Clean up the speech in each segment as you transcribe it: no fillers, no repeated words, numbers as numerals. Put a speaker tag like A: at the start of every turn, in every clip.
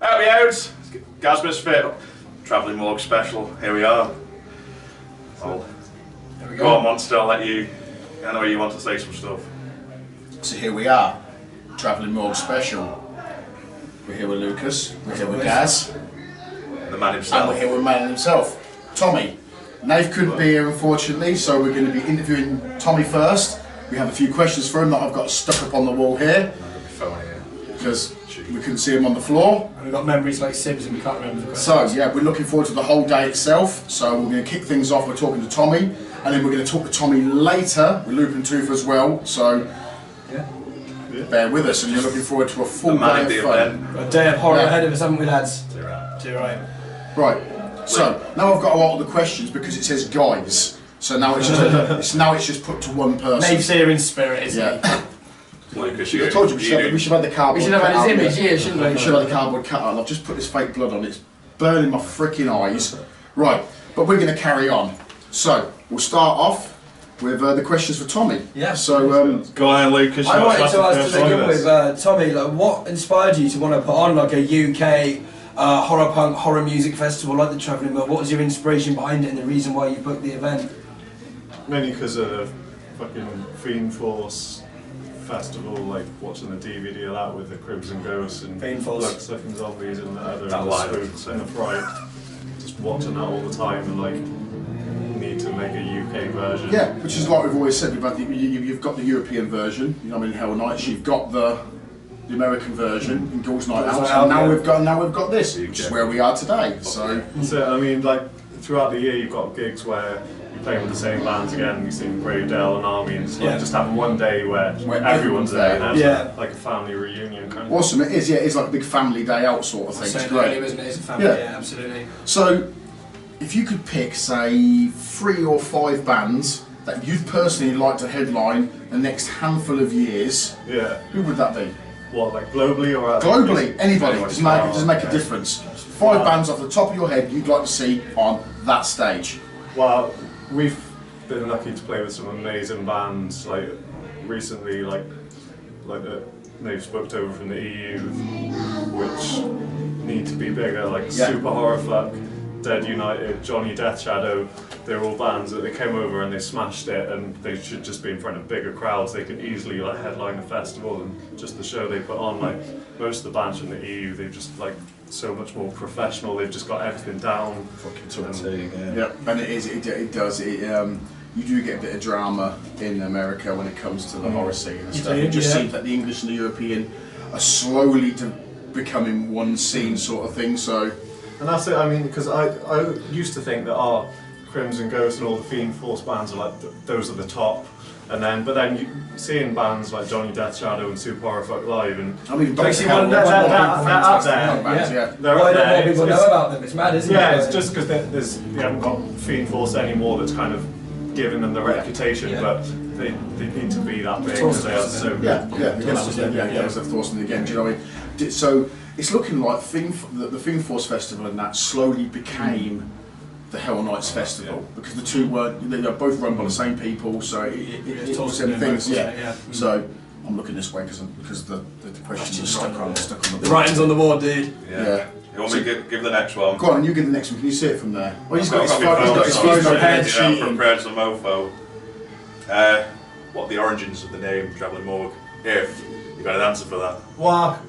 A: Happy out! Gas Misfit, Travelling Morgue special, here we are. Oh.
B: There we
A: Go on Monster, I'll let you, I know you want to say some stuff.
B: So here we are, Travelling Morgue special. We're here with Lucas, we're here with Gaz.
A: The man himself.
B: And we're here with the man himself, Tommy. Nave couldn't be here unfortunately, so we're going to be interviewing Tommy first. We have a few questions for him that I've got stuck up on the wall here. Because we couldn't see him on the floor.
C: And we've got memories like Sibs and we can't remember the questions.
B: So yeah, we're looking forward to the whole day itself. So we're going to kick things off, we're talking to Tommy, and then we're going to talk to Tommy later, with Loop and Tooth as well. So yeah. Bear with us, and you're looking forward to a full day of fun.
C: A day of horror ahead of us, haven't we, lads?
A: Too right.
B: Right. So now I've got to alter the questions because it says guys. So now it's just put to one person.
C: Nave's here in spirit, isn't he?
A: Lucas,
B: I told you we should have had the cardboard.
C: We should have had his image here, shouldn't we?
B: We should have had the cardboard cut out. I've just put this fake blood on. It's burning my freaking eyes. Right, but we're going to carry on. So we'll start off with the questions for Tommy.
C: Yeah.
B: So
A: go on, Lucas.
C: I wanted to ask to begin with, Tommy, like, what inspired you to want to put on like a UK horror punk horror music festival like the Travelling Morgue? What was your inspiration behind it and the reason why you booked the event?
D: Mainly because of the fucking Fiend Force festival, like watching the DVD of that with the Crimson Ghosts and
C: Fiend Force,
D: Blood Sucking Zombies and the other and the Spooks and the Fright. Just watching that all the time and like need to make a UK version.
B: yeah, which is like we've always said about you've got the European version. You know, what I mean, Hell Nights. You've got the American version in Girls Night Out. And now we've got this, which is where we are today. So
D: I mean, like throughout the year, you've got gigs where playing with the same bands again, you sing Gravedale and Army, and just having one day where everyone's there and has like a family reunion kind of
B: awesome, it is, yeah, it's like a big family day out sort of thing.
C: It's great, isn't it? It's a family, yeah, absolutely.
B: So, if you could pick, say, 3 or 5 bands that you'd personally like to headline the next handful of years, who would that be?
D: What, like globally or
B: globally? Anybody, doesn't make a difference. 5 bands off the top of your head you'd like to see on that stage.
D: Well, we've been lucky to play with some amazing bands, like recently, like they've booked over from the EU, which need to be bigger, like Super Horrorfuck, Dead United, Johnny Death Shadow. They're all bands that they came over and they smashed it, and they should just be in front of bigger crowds. They could easily like headline a festival, and just the show they put on, like most of the bands from the EU, they've just like so much more professional. They've just got everything down.
A: Fucking touring,
B: yeah. And it does. You do get a bit of drama in America when it comes to the horror scene and stuff. It just seems that the English and the European are slowly becoming one scene sort of thing. So,
D: and that's it. I mean, because I used to think that our Crimson Ghost and all the Fiend Force bands are like those are the top. And then, but then you seeing bands like Johnny Death Shadow and Super Horrorfuck live, and
B: I mean,
D: they're up there.
C: Why don't more people know about them? It's mad, isn't it?
D: Yeah, it's just because you haven't got Fiend Force anymore that's kind of giving them the reputation, but they need to be that big because they are so good.
B: That was the Thorsten again. Do you know what I mean? So it's looking like the Fiend Force festival and that slowly became the Hell Nights Festival, because the two they're both run by the same people, so it's all the same things. So I'm looking this way because the questions are stuck on the
C: writing's on the wall, dude.
A: Yeah. You want me to give the next one?
B: Go on, you give the next one. Can you see it from there? Well, he's got his
A: phone prepared as a mofo. What are the origins of the name Travelling Morgue? If you've got an answer for that.
D: Well,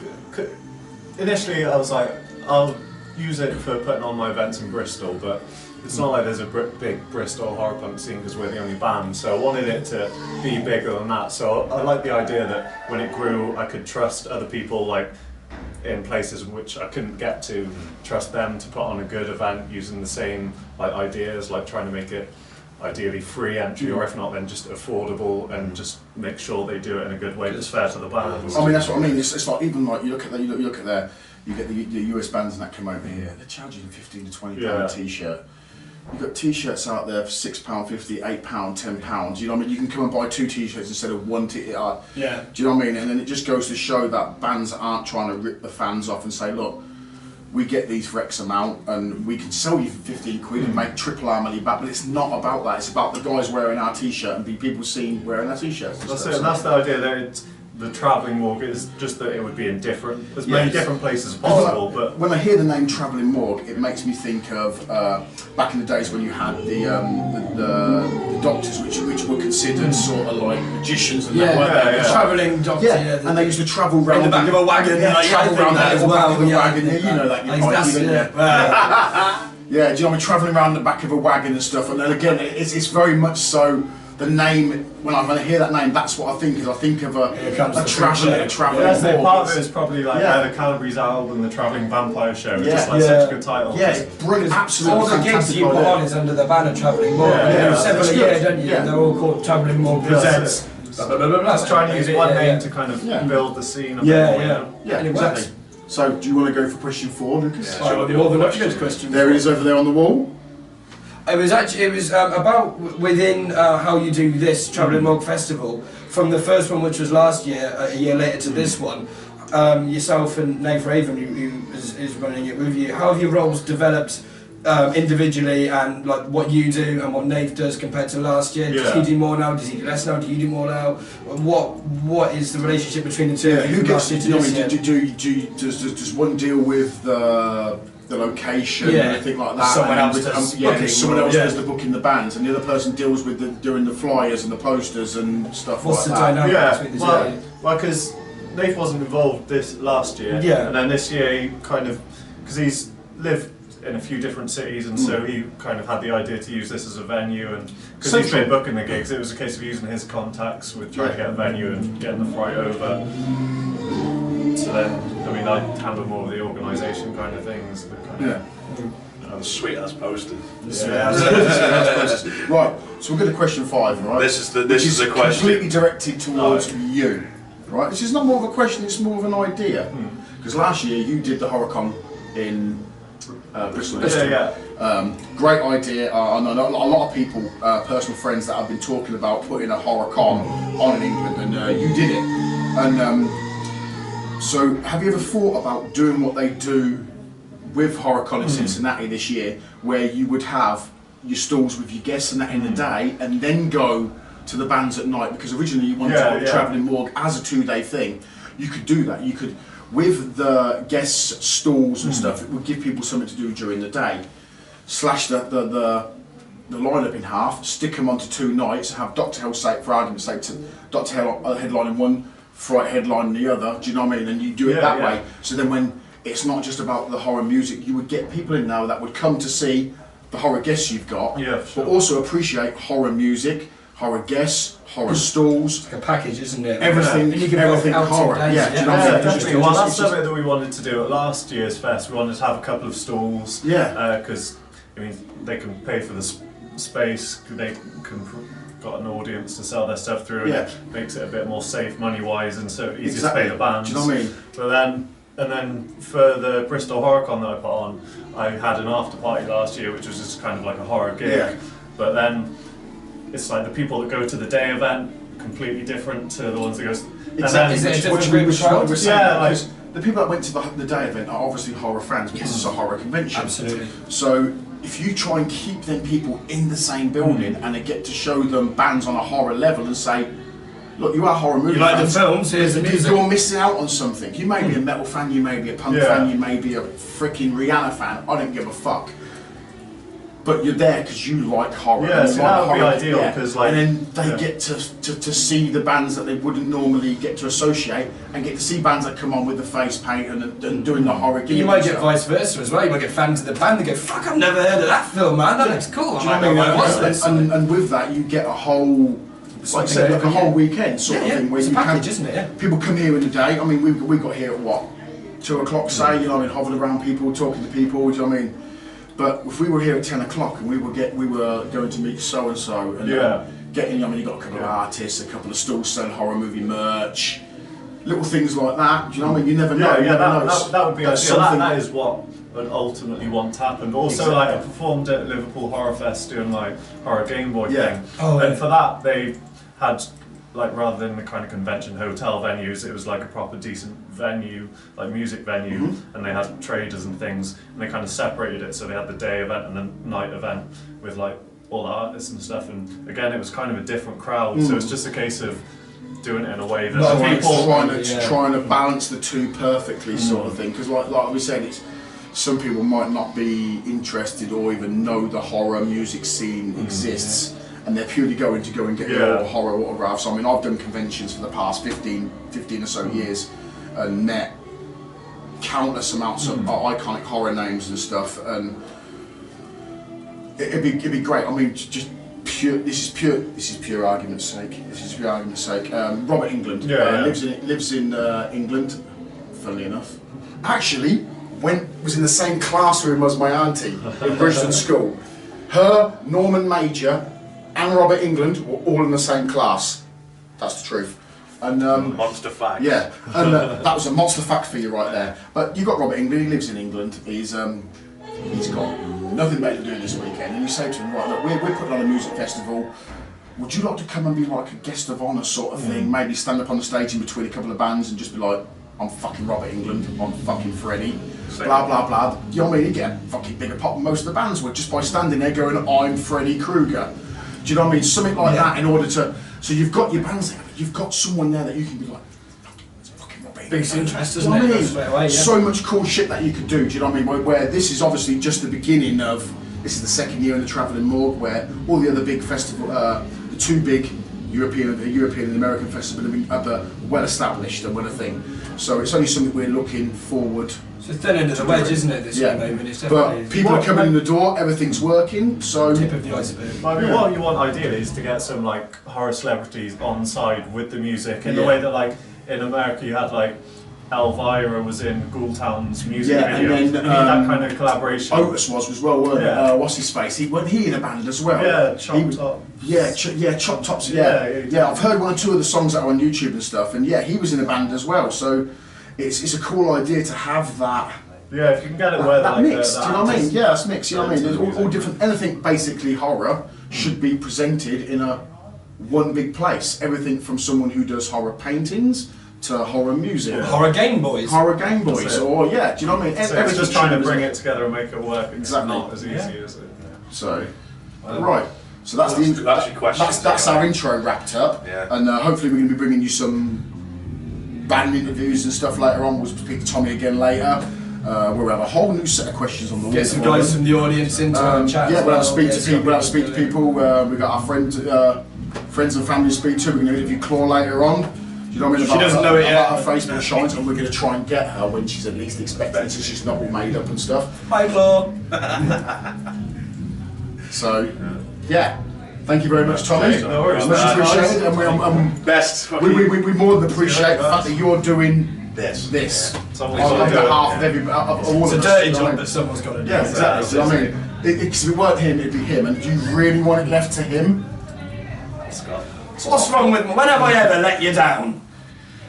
D: initially I was like, I'll use it for putting on my events in Bristol, but it's not like there's a big Bristol horror punk scene because we're the only band, so I wanted it to be bigger than that. So I like the idea that when it grew, I could trust other people, like in places which I couldn't get to, trust them to put on a good event using the same like ideas, like trying to make it ideally free entry, or if not then just affordable, and just make sure they do it in a good way that's fair to the band.
B: I mean, that's what I mean. It's like, even like you look at there, you get the US bands and that come over here, they're charging £15 to £20 a t-shirt. You've got t-shirts out there for £6.50, £8, £10. You know what I mean? You can come and buy 2 t-shirts instead of 1 t-shirt. Do you know what I mean? And then it just goes to show that bands aren't trying to rip the fans off and say, look, we get these for X amount and we can sell you for 15 quid and make triple our money back, but it's not about that. It's about the guys wearing our t-shirt and people seen wearing our t-shirts.
D: That's it, and that's the idea there. the travelling morgue is just that it would be in as many different places as possible. But
B: when I hear the name travelling morgue, it makes me think of back in the days when you had the doctors, which were considered sort of like magicians and that, weren't they?
C: Travelling doctor.
B: And they used to travel round
C: in the back of a wagon.
B: travel round that
C: as well.
B: Wagon. You know that. Yeah, do you know, I'm travelling around the back of a wagon and stuff, and then again, it's very much so. The name, when I hear that name, that's what I think is. I think of a traveller.
D: Part of it is probably like the Calabrese Owl and the Travelling Vampire Show. It's just like such a good title.
B: Yeah, it's brilliant. Absolutely.
C: All the gigs you put on is under the banner Travelling Morgue. Several a year, don't you?
B: Yeah.
C: They're all called Travelling Morgue Presents.
D: Let's try and use one name to kind of build the scene.
B: Yeah, exactly. So, do you want to go for question 4, Lucas?
C: More than a good question.
B: There it is over there on the wall.
C: It was about within how you do this Travelling Morgue Festival, from the first one, which was last year, a year later to this one. Yourself and Nave Raven, who is running it with you. How have your roles developed individually, and like what you do and what Nave does compared to last year? Does he do more now? Does he do less now? Do you do more now? What is the relationship between the two?
B: Who gets to does one deal with the location and everything like that?
C: Someone else does
B: someone else does the booking the bands, and the other person deals with doing the flyers and the posters and stuff
C: What's
B: like
C: the
B: that.
C: dynamic between the two?
D: Well, because Nate wasn't involved this last year, and then this year he kind of, because he's lived in a few different cities, and so he kind of had the idea to use this as a venue, and because he's been booking the gigs, it was a case of using his contacts with trying to get a venue and getting the flight over. So then, I mean, I handle more of the organisation kind of things.
A: The sweet ass posters.
B: Right, so we'll go to question 5, right?
A: This is a question
B: completely directed towards you, right? This is not more of a question; it's more of an idea. Because last year you did the HorrorCon in Bristol. Great idea. I know a lot of people, personal friends that have been talking about putting a HorrorCon on in England, and you did it. And so, have you ever thought about doing what they do with HorrorCon in Cincinnati this year, where you would have your stalls with your guests and that in the day, and then go to the bands at night? Because originally you wanted to put Travelling Morgue as a 2-day thing. You could do that. You could, with the guests' stalls and stuff, it would give people something to do during the day. Slash the lineup in half, stick them onto 2 nights, have Dr. Hell, for argument's sake, to Dr. Hell headlining one, Fright headlining the other. Do you know what I mean? And you do it that way. So then when it's not just about the horror music, you would get people in now that would come to see the horror guests you've got, but also appreciate horror music, horror guests, horror stalls.
C: It's like a package, isn't it?
B: Everything, everything horror. Do you know what I mean?
D: Well, that's something that we wanted to do at last year's fest. We wanted to have a couple of stalls. Because I mean, they can pay for the space. They can got an audience to sell their stuff through, and it makes it a bit more safe money-wise, and so easier to pay the bands.
B: Do you know what I mean?
D: But then for the Bristol HorrorCon that I put on, I had an after party last year, which was just kind of like a horror gig. But then it's like the people that go to the day event completely different to the ones that go.
C: Exactly. Is it a different group of crowd?
B: The people that went to the day event are obviously horror fans because it's a horror convention.
C: Absolutely.
B: So if you try and keep them people in the same building and they get to show them bands on a horror level and say, look, you are horror movie
C: fans. You like
B: fans,
C: the films, here's the music.
B: You're missing out on something. You may be a metal fan, you may be a punk fan, you may be a freaking Rihanna fan. I don't give a fuck. But you're there because you like horror.
D: Yeah, so that would be ideal because, like,
B: and then they get to see the bands that they wouldn't normally get to associate, and get to see bands that come on with the face paint and doing the horror.
C: You might get vice versa as well. You might get fans of the band that go, "Fuck, I've never heard of that film, man. That looks cool."
B: Do you know what I mean? And with that, you get a whole, like I said, like a whole weekend sort of thing where
C: it's
B: you
C: a package, isn't it? Yeah.
B: People come here in the day. I mean, we got here at what, 2 o'clock, say, you know what I mean, hovering around people, talking to people. Do you know what I mean? But if we were here at 10 o'clock and we were going to meet so and so and getting, I mean, you got a couple of artists, a couple of stalls selling horror movie merch, little things like that. Do you know what I mean? You never know.
D: That would be ideal. That is what I'd ultimately want to happen. But also, like, I performed at Liverpool Horror Fest doing like horror Game Boy thing, and for that they had, like, rather than the kind of convention hotel venues, it was like a proper decent venue, like music venue, and they had traders and things, and they kind of separated it, so they had the day event and the night event with like all the artists and stuff, and again it was kind of a different crowd, so it's just a case of doing it in a way that
C: Well,
D: people.
B: trying to balance the two perfectly, sort of thing. Because like we said, it's some people might not be interested or even know the horror music scene exists, and they're purely going to go and get your horror autographs. I mean, I've done conventions for the past 15 or so years and met countless amounts of iconic horror names and stuff, and it'd be great. I mean, just pure. This is pure argument's sake. Robert England lives in England. Funnily enough, actually, was in the same classroom as my auntie in Bridgeton School. Her, Norman Major, and Robert England were all in the same class. That's the truth. And
A: monster fact.
B: Yeah, and that was a monster fact for you right there. But you got Robert England. He lives in England. He's got nothing better to do this weekend. And you say to him, right, look, we're putting on a music festival. Would you like to come and be like a guest of honour sort of thing? Maybe stand up on the stage in between a couple of bands and just be like, I'm fucking Robert England, I'm fucking Freddie, blah blah blah. You know what I mean? You get a fucking bigger pop than most of the bands would just by standing there going, I'm Freddy Krueger. Do you know what I mean? Something like that in order to. So you've got your bands there, but you've got someone there that you can be like, it's fucking Robert England.
C: Big interest,
B: Do you know what I mean?
C: Straight away,
B: So much cool shit that you could do. Do you know what I mean? Where this is obviously just the beginning of. This is the second year in the Travelling Morgue, where all the other big festival, the two big European and American festivals are well established and well a thing. So it's only something we're looking forward.
C: So it's thin end of the wedge, isn't it? This moment, it's definitely.
B: But people are coming in the door, everything's working. So
C: tip of the iceberg.
D: I mean, what you want ideally is to get some like horror celebrities on side with the music in the way that like in America you had like Elvira was in Ghoultown's music video.
B: And then,
D: you need that kind of collaboration.
B: Otis was as well, weren't it? What's his face? Wasn't he in a band as well?
D: Yeah, Chop Top.
B: Chop Tops. Yeah. I've heard 1 or 2 of the songs that are on YouTube and stuff, and he was in a band as well. So it's a cool idea to have that.
D: Yeah, if you can get it where
B: that
D: like
B: mix. Do you know what I mean? Yeah, that's mixed. You know what I mean? There's all different. Anything basically horror should be presented in one big place. Everything from someone who does horror paintings to horror music.
C: Horror Game Boys.
B: Horror Game Boys, or do you know what I mean?
D: So it's just trying to bring it together and make it work.
B: Exactly.
D: It's not as easy as it.
B: So, right. So that's that's our intro wrapped up, and hopefully we're going to be bringing you some band interviews and stuff later on. We'll speak to Tommy again later. We'll have a whole new set of questions on the
C: Get some guys from the audience into chat.
B: Yeah, we'll have to speak to people. We'll have to speak to people. We've got our friends and family to speak to. We're going to interview Claw later on. You know what I mean?
C: She doesn't know it yet.
B: About her Facebook shines, and we're going to try and get her when she's at least expecting, so she's not all made up and stuff.
C: Hi, Claw.
B: So, thank you very much, Tommy.
D: No worries.
B: Much appreciated, and we more than appreciate the fact that you're doing this. On behalf of all of us.
C: It's a dirty job, but someone's got to do it.
B: Yeah, exactly. So, I mean, if it weren't him, it'd be him. And do you really want it left to him?
C: What's wrong with me? When have I ever let you down?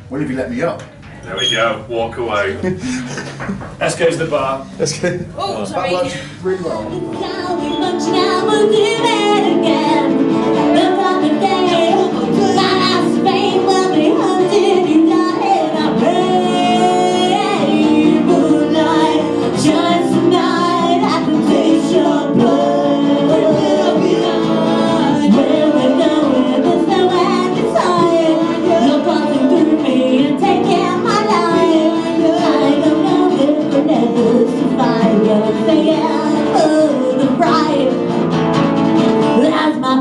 B: When have you let me up?
A: There we go. Walk away.
C: Let's go to the bar.
B: Let's go.
E: Oh, sorry.
B: That works really well.
E: That's my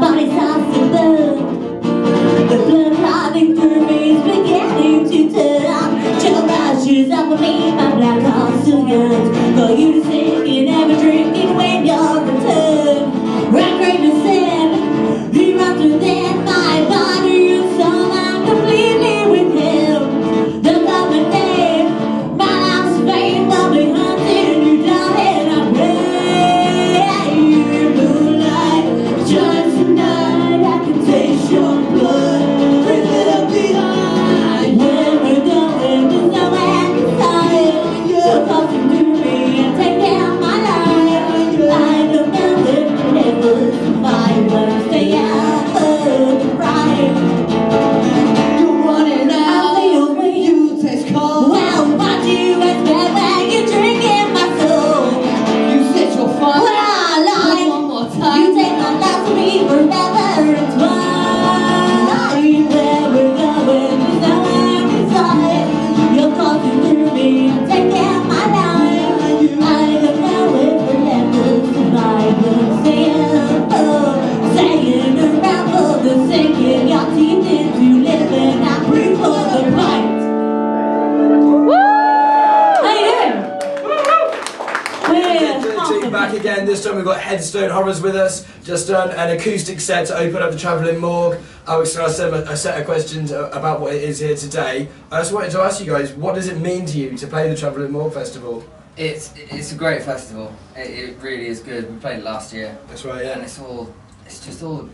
C: Headstone Horrors with us, just done an acoustic set to open up the Travelling Morgue. I was going to ask them a set of questions about what it is here today. I just wanted to ask you guys, what does it mean to you to play the Travelling Morgue Festival?
E: It's a great festival. It really is good. We played it last year.
C: That's right, yeah.
E: And it's just all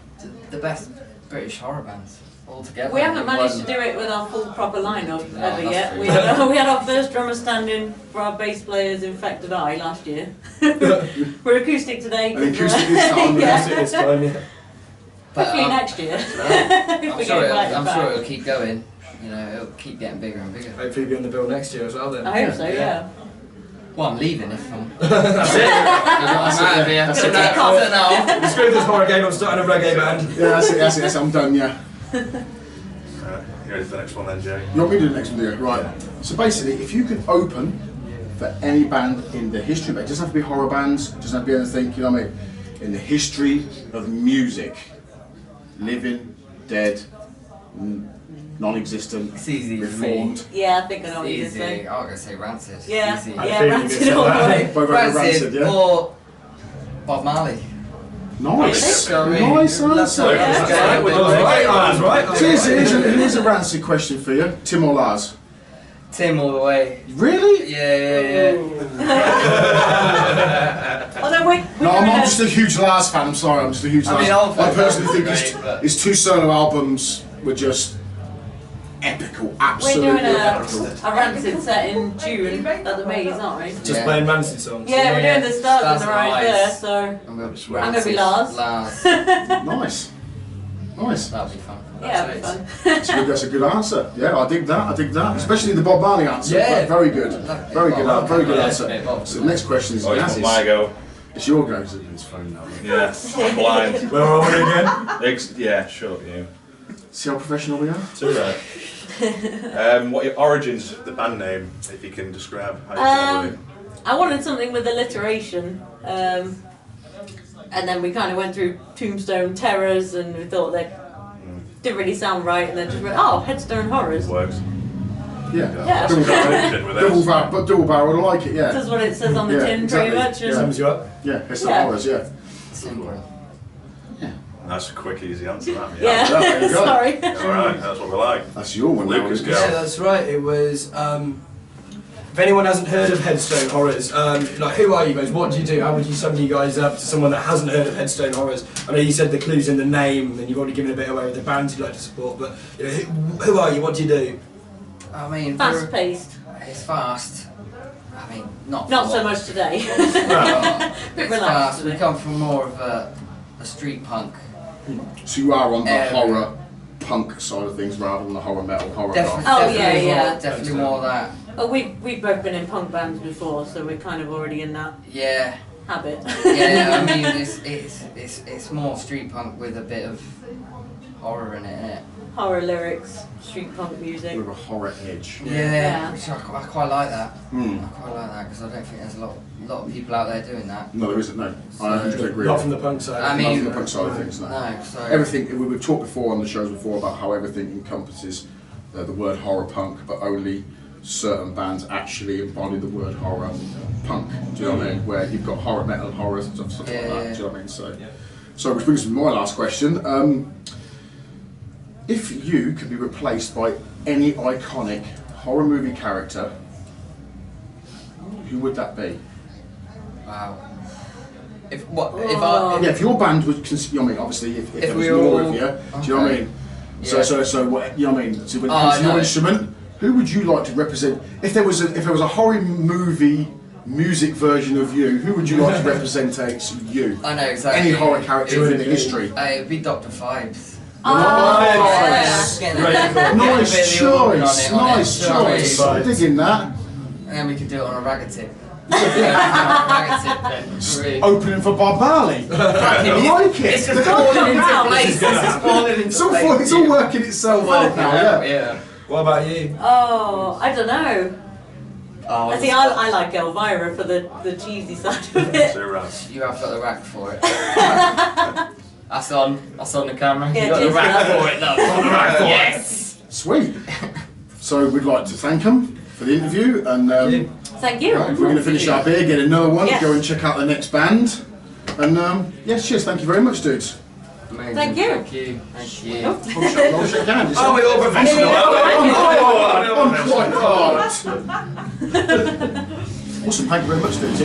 E: the best British horror bands all together.
F: We haven't managed to do it with our full proper lineup ever
E: that's
F: yet.
E: true.
F: We had our first drummer standing for our bass player's infected eye last year. We're acoustic today.
B: And acoustic this time.
F: Yeah.
C: It's time, yeah.
E: But,
F: Hopefully next year.
E: I'm sure it'll keep going. You know, it'll keep getting bigger and bigger.
C: Hopefully be on the bill next year as well then.
F: I hope so, yeah.
E: Well, I'm leaving if I'm.
C: That's it.
E: I'm out of here.
B: That's it.
E: Now.
C: Screw this horror game, I'm starting a reggae band.
B: Yeah, that's it, I'm done, yeah.
A: You ready for the next one then, Jay?
B: You want me to do the next one, do you? Right. So basically, if you could open for any band in the history, but it doesn't have to be horror bands, it doesn't have to be anything, you know what I mean? In the history of music, living, dead, non-existent,
E: It's easy with me.
B: reformed.
F: Yeah, I think I know what you're
E: Easy.
F: saying.
E: I'm gonna say Rancid.
F: Yeah,
E: Easy.
F: yeah, Rancid all the way.
B: Both
E: Rancid,
B: yeah?
E: or Bob Marley.
B: Nice,
E: Okay.
B: nice answer.
C: That's right, that's right.
B: So here's a Rancid question for you. Tim or Lars?
E: Tim all the way.
B: Really?
E: Yeah.
F: Although we're
B: No, I'm
F: doing
B: not
F: a-
B: just a huge Lars fan, I'm sorry, I'm just a huge
E: I
B: Lars
E: mean, I'll
B: I
E: play
B: personally
E: Lars,
B: think
E: great, but-
B: his two solo albums were just epical,
F: We're
B: absolutely
F: doing
B: epical.
F: a Rancid set in June at the Maze, aren't we?
C: Just
E: Yeah.
C: playing Rancid songs.
F: Yeah, we're doing the stars
E: Stars
F: in the
E: and
F: right
E: Eyes.
F: there, so
E: I'm gonna
F: be Lars.
E: Lars.
B: Nice. Nice.
E: That'll be fun.
F: yeah, it'll be fun.
B: That's a good answer. Yeah, I dig that. Especially the Bob Marley answer.
C: Yeah.
B: Very good. Very good
E: Yeah.
B: answer. So the next question is
A: Oh, it's
B: Yaz's.
A: my go.
B: It's your go. It's his phone now.
A: Yeah, I'm blind.
D: Where are we again?
A: Yeah, shut up, you.
B: See how professional we are?
A: Too right. What are your origins of the band name, if you can describe how you came up with it?
F: I wanted something with alliteration, and then we kind of went through Tombstone Terrors, and we thought that didn't really sound right, and then just went, oh, Headstone Horrors.
A: Works.
B: Yeah.
F: Yeah.
B: Double barrel.
A: With
B: Double
A: this.
B: barrel, but double barrel, I like it, yeah.
F: That's what it says on the
B: Yeah,
F: tin,
B: exactly.
F: pretty much. And
C: Sums you up.
B: Yeah, it's the
F: Yeah.
B: horrors, yeah.
E: Simple.
A: That's a quick, easy answer, that.
F: yeah,
B: there you go.
F: sorry.
A: Alright, that's what we like.
B: That's your one now,
A: Lucas,
B: isn't it?
A: go.
C: Yeah, that's right. It was. If anyone hasn't heard of Headstone Horrors, like who are you guys? What do you do? How would you sum you guys up to someone that hasn't heard of Headstone Horrors? I know you said the clues in the name, and you've already given a bit away with the bands you'd like to support. But you know, who are you? What do you do?
E: I mean,
F: Fast paced.
E: it's fast. I mean, not
F: Not
E: for
F: so
E: long.
F: much today.
E: It's
F: Relax
E: fast. We
F: today.
E: come from more of a street punk.
B: So you are on the
E: Um,
B: horror punk side of things rather than the horror metal, horror
E: Definitely,
B: rock.
F: Oh,
E: definitely
F: yeah,
E: more,
F: yeah.
E: definitely more of that.
F: Well, we've both been in punk bands before, so we're kind of already in that
E: Yeah,
F: habit.
E: yeah. I mean, it's more street punk with a bit of horror in it, innit?
F: Horror lyrics, street punk music.
B: With a horror edge.
E: Yeah, which I quite like that.
B: Hmm.
E: I quite like that because I don't think there's a lot of people out there doing that.
B: No, there isn't, no. I 100% agree.
C: Not from the punk side.
E: I
B: Not
E: mean-
B: from the punk side of things, no.
E: No, so
B: Everything, we've talked before on the shows before about how everything encompasses the word horror punk, but only certain bands actually embody the word horror punk. Do you know what I mean? Where you've got horror metal, horror stuff like that.
E: Yeah.
B: Do you know what I mean? So which brings me to my last question. If you could be replaced by any iconic horror movie character, who would that be?
E: wow. If what?
F: Oh.
E: If I?
B: Yeah, if your band was, I mean, obviously, if there was
E: we
B: more
E: all-
B: of you, do you know what I
E: okay.
B: mean?
E: Yeah.
B: So what, you know what I mean? So when it
E: Oh,
B: comes to your
E: no.
B: instrument, who would you like to represent? If there was a horror movie music version of you, who would you like to represent you?
E: I know exactly.
B: Any horror character in the history.
E: It'd be Dr. Fibes.
F: Oh,
B: Nice.
E: Yeah.
B: Nice choice, nice choice. I'm digging that.
E: And then we could do it on a ragga tip. Ragga tip then. Really.
B: Opening for Bob Marley. I like it.
E: It's just falling into place. It's just falling into
B: It's all,
E: place.
B: it's all working itself out now, yeah.
E: Yeah.
C: What about you?
F: Oh, I don't know.
E: Oh,
F: I think I like Elvira for the cheesy side of it.
A: Too right.
E: You have got the rack for it. That's on the camera.
F: Yeah,
E: You got the
F: cheers
E: rack
F: for that.
E: for it, though. On the rack for it. Yes.
B: Sweet. So we'd like to thank them for the interview, and
F: Thank you.
B: we're going to finish our beer, get another one,
F: Yes.
B: go and check out the next band. And yeah, cheers. Thank you very much, dudes.
E: Amazing.
F: Thank you.
E: Thank you. Thank you.
B: I'll shake hands.
C: Oh, we all professional.
B: Awesome. Thank you very much, dudes.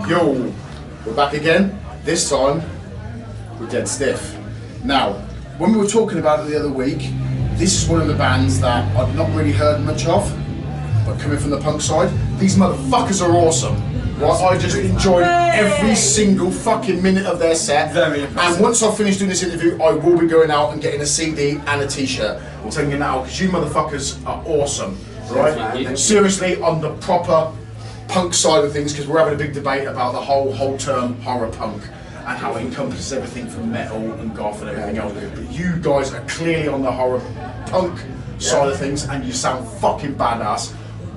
B: Yo, we're back again. This time, we're dead stiff. Now, when we were talking about it the other week, this is one of the bands that I've not really heard much of, but coming from the punk side, these motherfuckers are awesome. Right, I just enjoyed every single fucking minute of their set.
C: Very impressive.
B: And once I've finished doing this interview, I will be going out and getting a CD and a t-shirt. I'm telling you now, because you motherfuckers are awesome. Right? Seriously, on the proper punk side of things, because we're having a big debate about the whole term horror punk and how it encompasses everything from metal and goth and everything else. But you guys are clearly on the horror punk side of things, and you sound fucking badass.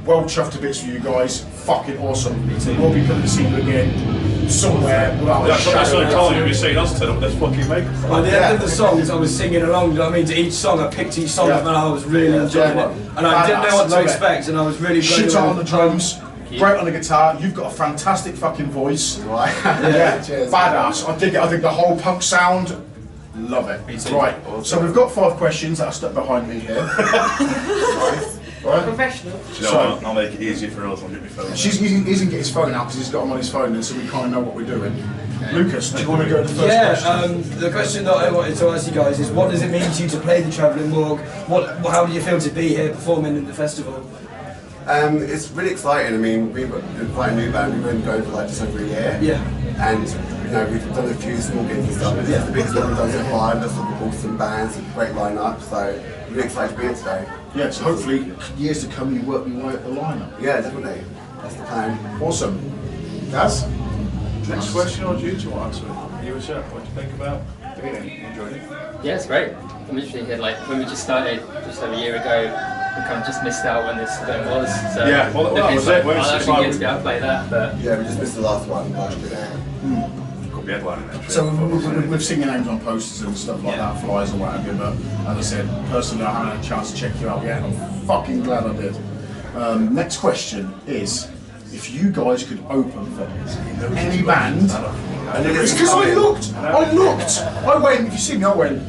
B: Well chuffed to bits for you guys. Fucking awesome. We'll be coming to see you again somewhere.
A: That's what I started telling you. You're saying us turn up this fucking makeup.
C: By the end of the songs, I was singing along. You know what I mean? To each song, I picked each song up, and I was really enjoying it. And I didn't know what to expect, and I was really blown
B: Shit
C: away.
B: on the drums. Great on the guitar. You've got a fantastic fucking voice. Right. Yeah.
G: Cheers.
B: Badass. I dig it. I think the whole punk sound. Love it. Right. So we've got 5 questions that are stuck behind me here. Right.
F: Professional.
A: You know, I'll make it easier for us. I'll get my phone.
B: He's going to get his phone out because he's got him on his phone, and so we kind of know what we're doing. Lucas, do you want to go to the first question?
C: The question that I wanted to ask you guys is, what does it mean to you to play the Travelling Morgue? How do you feel to be here performing in the festival?
G: It's really exciting. I mean, we're quite a new band. We've been going for like just over a year.
C: Yeah.
G: And you know, we've done a few small gigs and stuff. But this is the biggest one we've done so far. And there's some awesome bands, a great lineup. So really excited to be here today.
B: Yeah, so hopefully years to come you work your way up the lineup.
G: Yeah, definitely. That's the plan.
B: Awesome. Gaz?
A: Next question, or do you want to answer it? You were sure. What do you think about doing it? You enjoyed it?
H: Yeah, it's great. I'm literally here, like, when we just started just over a year ago, we kind of just missed out when this event was. So
A: Yeah, well, that was it.
H: I'll actually get to go and play that, but
G: Yeah, we just missed the last one last year.
A: Could be headlining next
B: So
A: year.
B: we've seen your names on posters and stuff like that, flyers or what have you, but as I said, personally I haven't had a chance to check you out yet, and I'm fucking glad I did. Next question is, if you guys could open for any band, it's because I looked, I went, if you see me, I went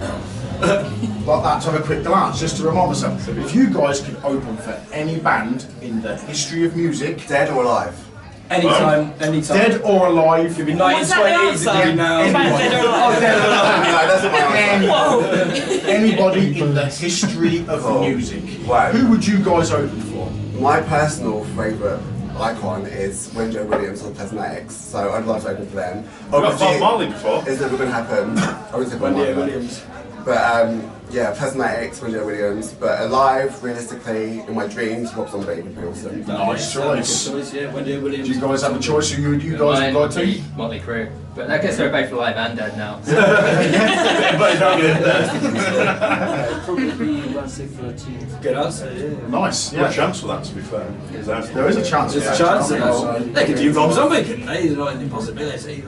B: like that to have a quick glance, just to remind myself, if you guys could open for any band in the history of music,
G: Dead or alive?
C: anytime.
B: dead or alive,
C: Could be
F: What's that
C: 1920s, it could be now.
B: anybody in the history of music.
G: Wow.
B: Who would you guys open for?
G: My personal favourite icon is Wendy Williams or Plasmatics, so I'd love to open for them.
A: We've got Bob Marley before.
G: It's never going to happen. I would say Bob
C: Wendy
G: Marley.
C: Williams.
G: But yeah, Plasmatics, Wendy Williams. But alive, realistically, in my dreams, Rob Zombie would be awesome.
B: Nice choice.
C: Good choice, yeah, Wendy Williams.
B: Do you guys have a choice who you guys
H: Mine
B: would
H: would
B: like
H: be
B: to?
H: Motley Crue. But I guess they're both alive and dead now.
I: Probably Wednesday 13th.
C: Good answer, yeah.
B: Nice.
A: Good chance for that, to be fair.
B: There is a chance.
C: There's
B: for
C: a
B: that,
C: chance.
B: do you know what I mean?
C: They could do Rob Zombie, couldn't they? It's not an impossibility.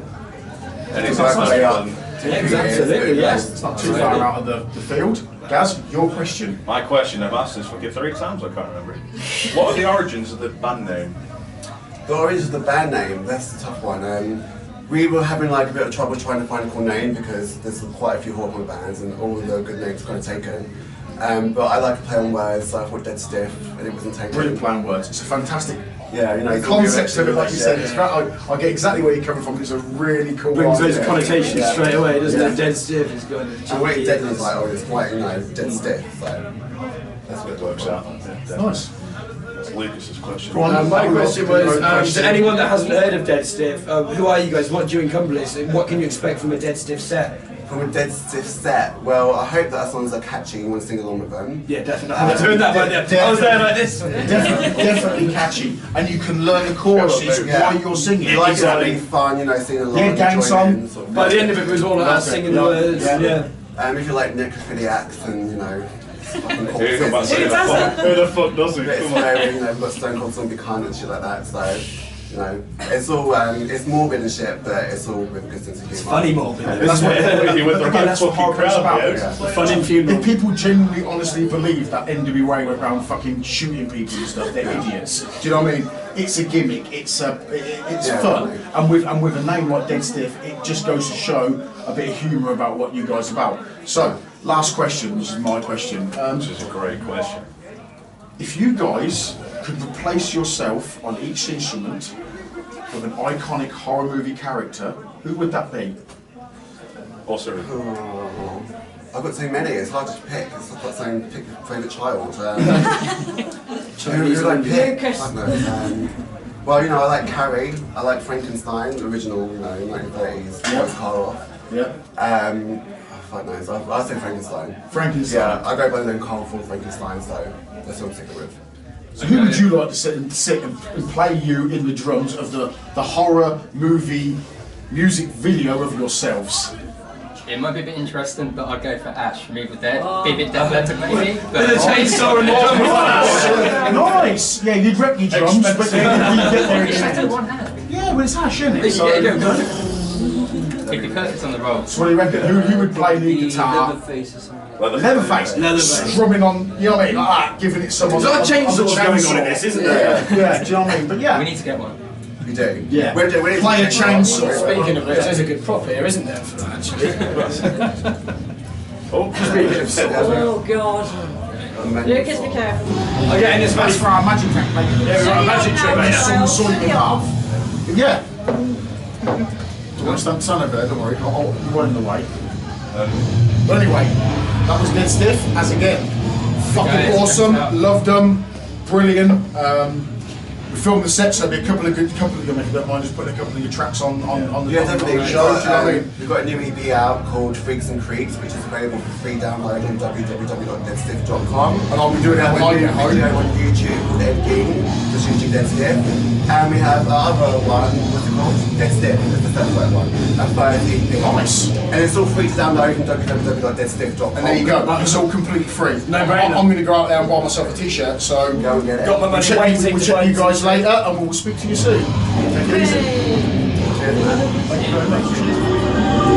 A: And it's
B: That's
A: like
B: right.
C: Absolutely, yes.
B: It's not too far out of the field. Gaz, your question.
A: my question, I've asked this fucking 3 times, I can't remember it. What are the origins of the band name?
G: The origins of the band name, that's the tough one. We were having like a bit of trouble trying to find a cool name because there's quite a few horror punk bands and all the good names were kind of taken. But I like to play on words, so I thought Dead Stiff, and it wasn't taken.
B: Brilliant plan words. It's a fantastic.
G: Yeah, you know,
B: The concepts of it, like you said, it's I get exactly where you're coming from. It's a really cool.
C: Brings those
B: idea.
C: connotations
B: Yeah.
C: straight away, doesn't
B: Yeah.
C: it? Dead stiff is going to
G: And when dead is like, oh, it's quite, you know, dead stiff, so that's what
A: It works out.
B: Nice.
A: That's Lucas's question.
B: Go on.
C: My question was,
B: Question.
C: to anyone that hasn't heard of Dead Stiff, who are you guys? What do you encompass? And what can you expect from a Dead Stiff set?
G: From a Dead Stiff set, well, I hope that our songs are catchy and you want to sing along with them.
C: Yeah, definitely. I was doing that right there. I was there like this.
B: Definitely catchy, and you can learn the choruses
G: Yeah.
B: while you're singing.
G: You like it having fun, you know, singing along.
B: Yeah, gang
G: joining
B: song.
G: in, sort of.
C: By the end of it, it was all about singing the words. Yeah.
G: If you like necrophiliacs and, you know, fucking
A: Who doesn't?
D: Who the fuck does it?
G: It's
D: Come on.
G: very, you know, we've got Stone Cold Zombie Cunt and shit like that, so, you know, it's all, it's morbid and shit, but it's all with a good sense of humour.
C: It's funny morbid.
B: That's what,
A: You with the
B: again,
A: right
B: that's what
A: fucking
B: horror is
A: crowd,
B: about.
A: yeah.
C: Fun in funeral.
B: If people genuinely, honestly believe that NWA went around fucking shooting people and stuff, they're idiots. Do you know what I mean? It's a gimmick. It's
G: Yeah,
B: fun,
G: definitely.
B: and with a name like Dead Stiff, it just goes to show a bit of humour about what you guys are about. So, last question. This is my question.
A: Which is a great question.
B: If you guys could replace yourself on each instrument with an iconic horror movie character, who would that be?
A: Also,
G: Oh, I've got so many, it's hard to pick. It's like saying pick your favourite child. Who would I pick?
F: Lucas.
G: I don't know. Well, you know, I like Carrie, I like Frankenstein, original, you know, 1930s, Boris Karloff.
B: Yeah.
G: Fuck knows, I'll say Frankenstein.
B: Frankenstein.
G: Yeah, I go by the name Carl for Frankenstein, so that's what I'm sticking with.
B: So who would you like to sit and play you in the drums of the horror movie music video of yourselves?
H: It might be a bit interesting, but I'd go for Ash from Evil Dead. Be a bit Dead Letter maybe. But
C: The chainsaw and the drum.
B: Nice! Yeah, you'd wreck your drums, but you get there in
H: It's
B: a
H: still one hand.
B: Yeah, well it's Ash, isn't it? So,
H: It'd be perfect on the roll.
B: so what do you reckon? Who would play the guitar?
I: Leatherface or something.
B: Leatherface.
C: Leatherface.
B: Strumming on, you know what I mean, like that, giving it someone.
C: There's a lot of chainsaws going on in this, isn't there?
B: Yeah, do you know what I mean? But
H: We
B: yeah.
H: need to get one.
G: You do?
B: Yeah.
G: When
B: Play a chainsaw.
C: Speaking of which, there's a good prop here, isn't there, for that actually?
F: Oh god. Lucas, be careful.
C: Oh yeah, and it's
B: That's for our magic trick, mate.
C: Yeah, we've got a magic trick right now.
B: Saw you in half. Yeah. You want to stand over there, don't worry. I'll run in the way. But anyway, that was Dead Stiff, as again. Fucking
H: Guys,
B: awesome,
H: check it out.
B: loved them, brilliant. We filmed the set, so there'll be a couple of if you don't mind just putting a couple of your tracks on the
G: Yeah,
B: on the
G: definitely.
B: show. Do you know what I mean?
G: We've got a new EP out called Freaks and Creeps, which is available for free download on www.deadstiff.com.
B: And I'll be doing it when I get home.
G: Video on YouTube called Ed King, just using Dead Stiff. And we have our other one, what's it called? Dead Stiff, it's the separate one. That's by an EP.
B: Nice.
G: And it's all free to download from www.deadstiff.com.
B: And there you go. It's all completely free.
C: No-brainer.
B: I'm going to go out there and buy myself a t-shirt. So
G: Go and get it.
C: Got my money waiting
B: we'll
C: to
B: check you
C: buy
B: guys later, and we'll speak to you soon. Take it easy.
G: Cheers, man.
B: Thank you very much.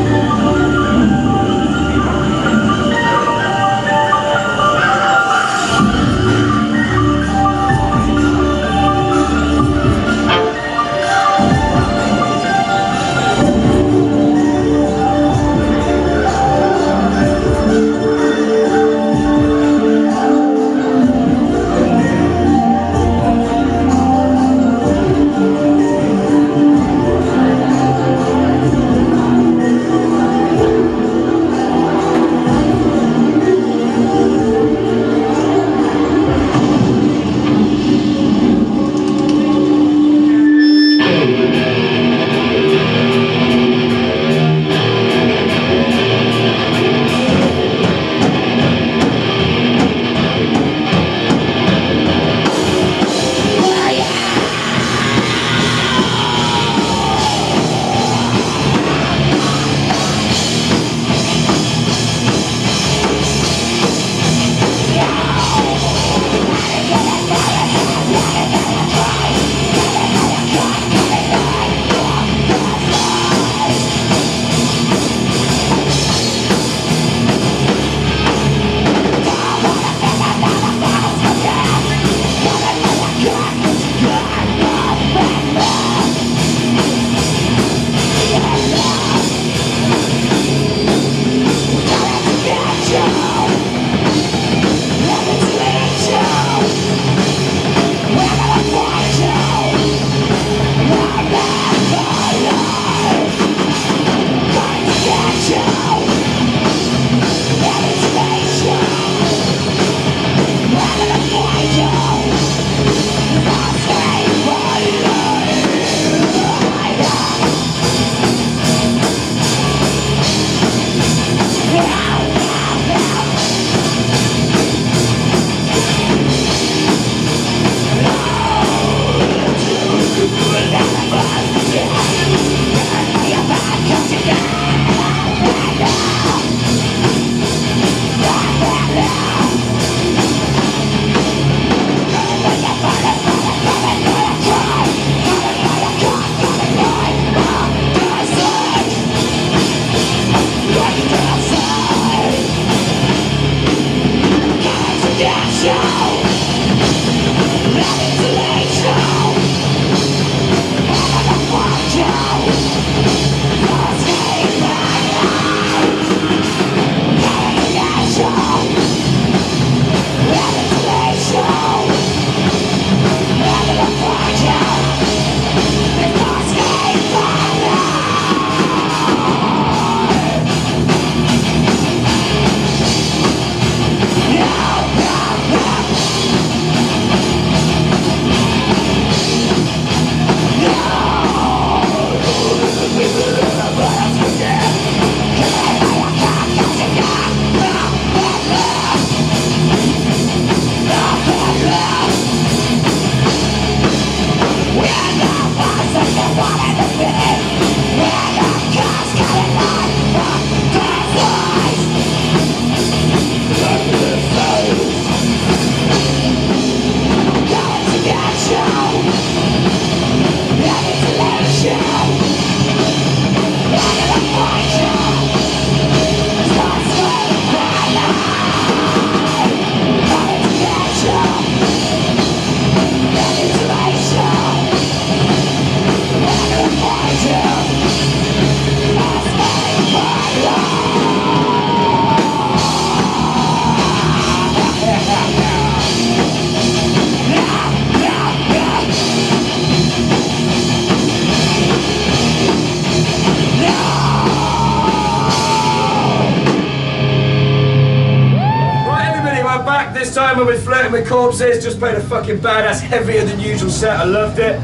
C: first time when we're flirting with corpses, just played a fucking badass, heavier than usual set. I loved it.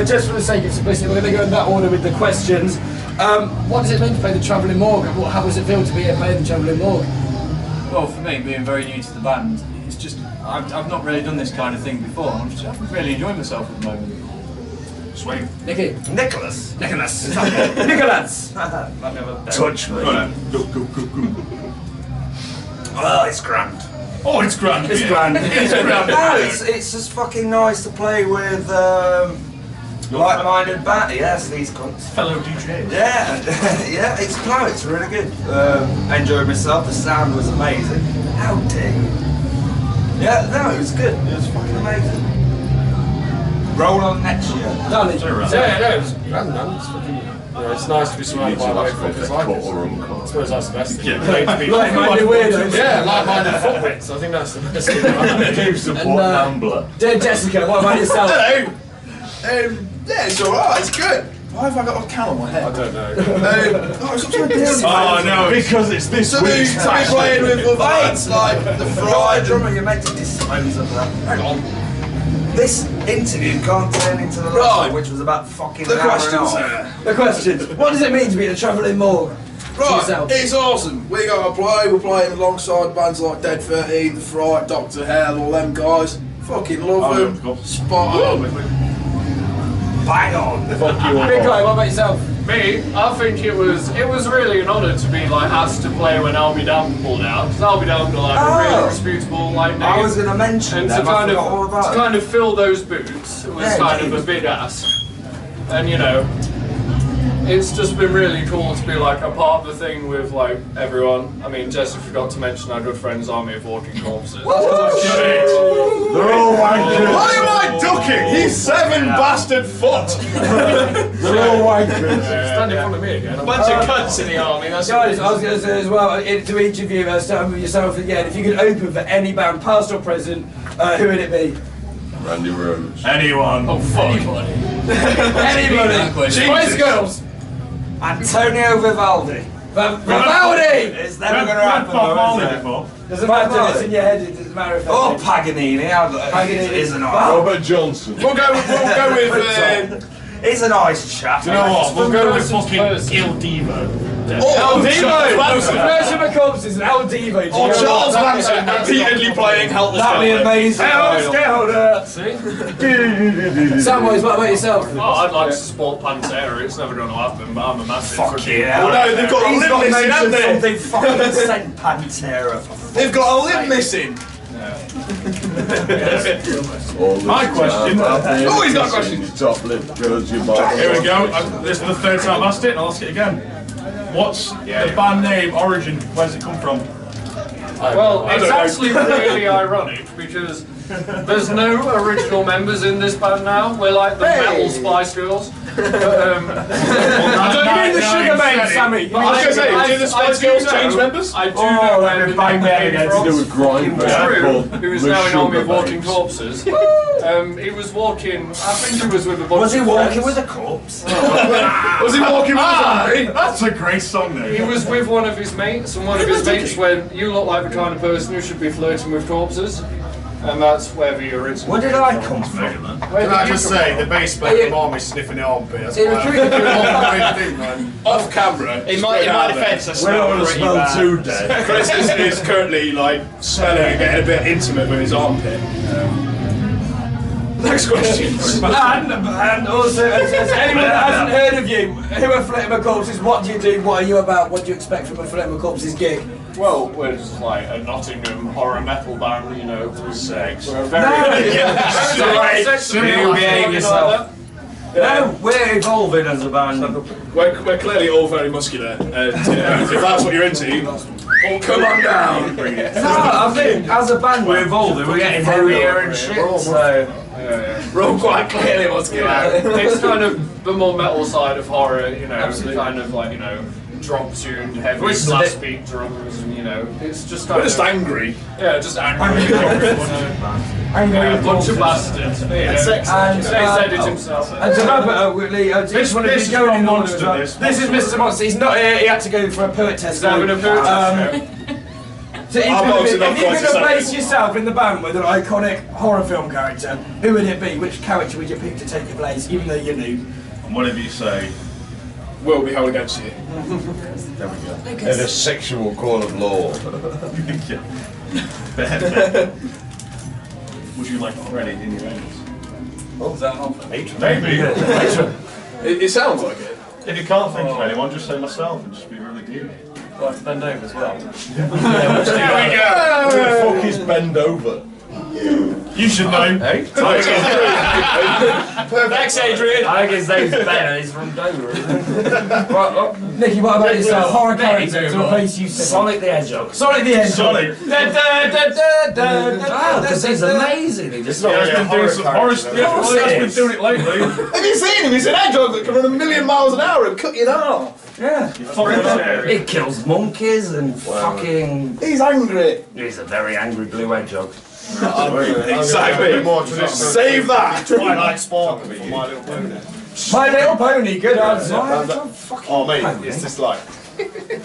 C: Just for the sake of simplicity, we're going to go in that order with the questions. What does it mean to play the Travelling Morgue? How does it feel to be here playing the Travelling Morgue?
I: Well, for me, being very new to the band, it's just I've not really done this kind of thing before. I'm really enjoying myself at the moment.
A: Sweet.
C: Nicholas. Nicholas.
A: Touch me.
C: Oh, it's grand.
A: Oh, it's grand.
C: It's grand.
A: It's grand.
J: No, it's just fucking nice to play with like-minded band. Yes, these cunts.
A: Fellow DJs.
J: Yeah, yeah, it's really good. Enjoyed myself. The sound was amazing. How dare you? Yeah, no, it was good. It was fucking amazing. Roll on next year.
C: No, it's grand, man. It's fucking.
K: It's nice to be surrounded by like-minded like I suppose that's the best thing.
C: Like-minded weirdos.
K: Yeah, like-minded footwits. I think that's the best thing about it.
B: Do support Nambler.
C: Dear Jessica, what about yourself?
L: Hello. Yeah, it's alright, it's good. Why have I got a can on my head?
K: I don't know.
A: Oh no,
B: because it's this
L: To be playing with other bands like The Fried.
J: Drummer, you're meant to dispose of that. Hang on. This interview can't turn into the last
L: Right.
J: one, which was about fucking
L: The
J: an hour and a
L: questions.
J: half.
C: The questions. What does it mean to be in a Travelling Morgue?
L: Right,
C: yourself.
L: it's awesome. We got to play. We're playing alongside bands like Dead 13, The Fright, Dr. Hell, all them guys. Fucking love them. Spot on.
J: Bang on.
K: Fuck you all.
C: Big guy, what about yourself?
K: Me, I think it was really an honour to be like asked to play when I'll Be Damned pulled out. Because I'll Be Damned are like a really disputable like name.
J: I was going to mention
K: And
J: them,
K: to
J: I
K: kind
J: forgot all
K: of
J: about
K: to kind of fill those boots was
J: Yeah,
K: kind of
J: indeed.
K: a big ask. And you know, it's just been really cool to be like a part of the thing with like everyone. I mean, Jesse forgot to mention our good friends Army of Walking Corpses.
B: They're all wankers.
A: Why am I ducking? He's 7 bastard foot.
B: They're all wankers.
K: Stand in front of me again.
A: A bunch of cunts in the army. That's
C: Guys, I was going to say as well, to each of you, starting with yourself again, if you could open for any band, past or present, who would it be?
B: Randy Rhodes.
A: anyone.
K: Oh fuck.
C: Anybody. Spice Girls.
J: Antonio Vivaldi.
C: Vivaldi!
J: It's never going to happen though, is it?
A: before.
C: Doesn't matter, it's in your head, it doesn't matter if
J: Oh, Paganini. He's a nice.
B: Robert Johnson.
L: We'll go with.
J: He's a nice chap.
A: Do you know what? We'll go with fucking Il Divo.
C: El Divo!
A: Manson.
C: Version of Corpses and El Divo.
A: Or Charles Manson repeatedly playing Helter
C: That'd be amazing.
K: Skelter.
C: See? Samwise, what about yourself?
K: Oh, I'd like to support Pantera. It's never going to happen, but I'm a massive.
J: Fuck yeah.
A: Well, no, they've got a
J: He's
A: lip
J: got
A: missing, haven't
J: mentioned
A: they?
J: something fucking sent Pantera.
L: They've got a lip missing.
A: My question.
L: Oh, he's got a question.
B: Top lip goes your bottom.
A: Here we go. This is the third time I asked it, and I'll ask it again. What's the band name, origin? Where's it come from?
K: Well,
A: I
K: it's
A: don't know.
K: actually really ironic because there's no original members in this band now. We're like the metal Spice Girls. But,
C: I don't mean the sugar babes, Sammy.
A: I was going to say, did the Spice Girls change members?
K: I do know where the name came
B: To do with
K: from.
B: grind.
K: Drew, who is now in Army of Walking Corpses, he was walking, I think he was with a bunch
J: Was he
K: of
J: walking
K: friends.
J: with a corpse?
A: Was he walking with a zombie? That's a great song, though.
K: He was with one of his mates, and one of his mates went, "You look like the kind of person who should be flirting with corpses." And that's where the original.
J: Where did I come from?
A: Can I just say, the bass player from Army sniffing the armpit? That's
C: It was
A: off camera.
M: In my defence, I
B: We don't
M: smell
B: want to
M: pretty
B: smell
M: bad.
B: too dead.
A: Chris is currently like smelling and getting a bit intimate with his armpit. Next question.
C: And also, as anyone that hasn't heard of you, who are Flittimer Corpses, what do you do, what are you about, what do you expect from a Flittimer Corpses gig?
K: Well, we're just like a Nottingham horror metal band, you know. Sex. We're very.
J: You behave yourself. No, we're evolving as a band.
A: We're clearly all very muscular. If that's what you're into, come on down.
J: No, I think as a band we're evolving, we're getting heavier and shit, so...
A: We're all quite clearly muscular.
K: It's kind of the more metal side of horror, you know, the kind of like, you know, drop tuned, heavy, blast beat drums, and you know, it's just kind
A: We're just
K: of.
A: angry.
K: Yeah, just angry. Yeah, a bunch of bastards.
C: And
K: said it himself.
C: And to wrap it up, Whitley, just want to
A: this
C: be going
A: is
C: in
A: not
C: order as
A: Monster,
C: well. This is Mr. Monster. He's not here. He had to go for a pert test.
K: He's having a pert test.
C: So if you're going to place yourself in the band with an iconic horror film character, who would it be? Which character would you pick to take your place, even though you're new?
M: And whatever you say,
L: will be held against you.
M: there we go.
N: In a sexual court of law.
M: Would you like credit in your anus?
N: What was that on?
M: Maybe.
L: It sounds like it.
M: If you can't think of anyone, just say myself and just be really deep.
I: Well, I have to bend over as well.
M: There we go! Who the fuck is bend over? You should know.
N: Hey?
I: Thanks, Adrian.
J: I think his name's Ben, he's from Dover.
C: Nicky, what about yourself? Horror character to replace you.
J: Sonic the Hedgehog.
C: Sonic the Hedgehog.
J: Sonic. Because he's amazing. He just
M: He's been doing some horror stuff. He's been doing it lately.
L: Have you seen him? He's an hedgehog that can run 1,000,000 miles an hour and cut you in half.
C: Yeah.
J: He kills monkeys and fucking.
L: He's angry.
J: He's a very angry blue hedgehog.
L: Exactly. Save that.
N: Twilight Sparkle for My Little Pony.
C: My Little Pony, good answer.
N: Oh mate, it's this like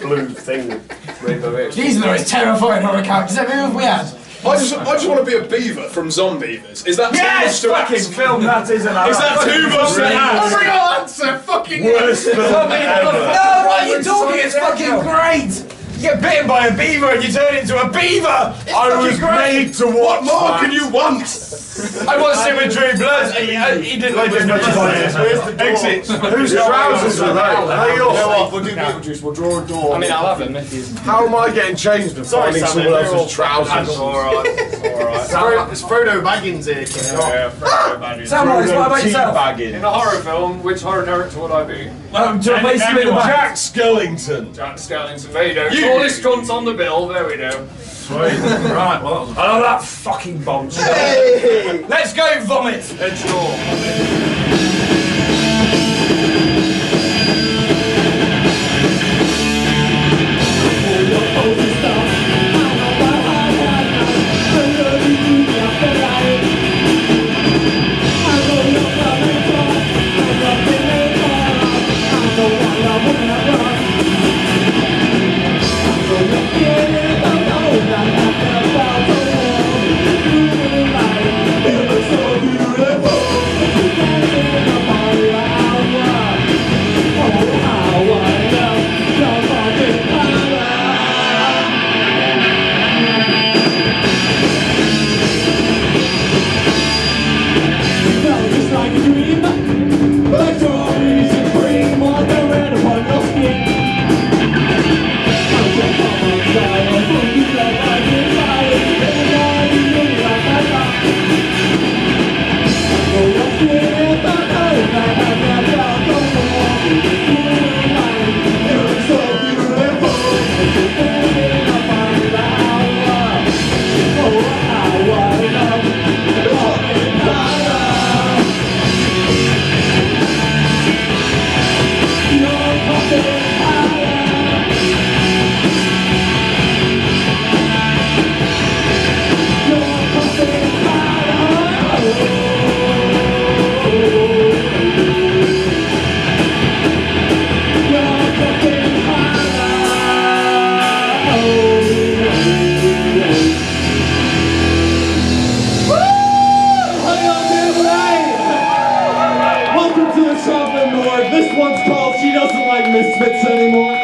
N: blue thing with rainbow ears.
C: These are the most terrifying horror characters ever we had.
L: I just want to be a beaver from Zombeavers. Is that too
C: Yes,
L: much to
C: fucking
L: ask?
C: film that is an
L: Is that too much to ask?
C: Real answer, fucking
M: Worst film
C: No,
M: ever.
C: what are you talking? It's fucking great. You get bitten by a beaver and you turn into a beaver. It's
M: I was
C: great.
M: made to watch.
L: What more can you want?
C: I watched him with Drew Blood. He didn't like as much as I did.
M: Exits.
N: Whose trousers are they? Are they yours?
L: We'll do Beetlejuice. We'll draw a door.
I: I mean, I'll have him if he's.
N: How am I getting changed and finding someone else's trousers?
I: Alright.
N: It's Frodo Baggins here, kid.
I: Yeah, Frodo Baggins.
C: Samwise, what about yourself?
K: In a horror film, which horror character would I be?
C: To replace you in the back.
M: Jack Skellington.
K: Jack Skellington. There you go. Tallest cunt on the bill. There we go.
M: Sweet. Right, well, that was
J: I love that fucking bomb.
L: Hey!
C: Let's go, vomit.
K: Edge door.
O: This one's called She Doesn't Like Misfits Anymore.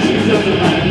O: She doesn't like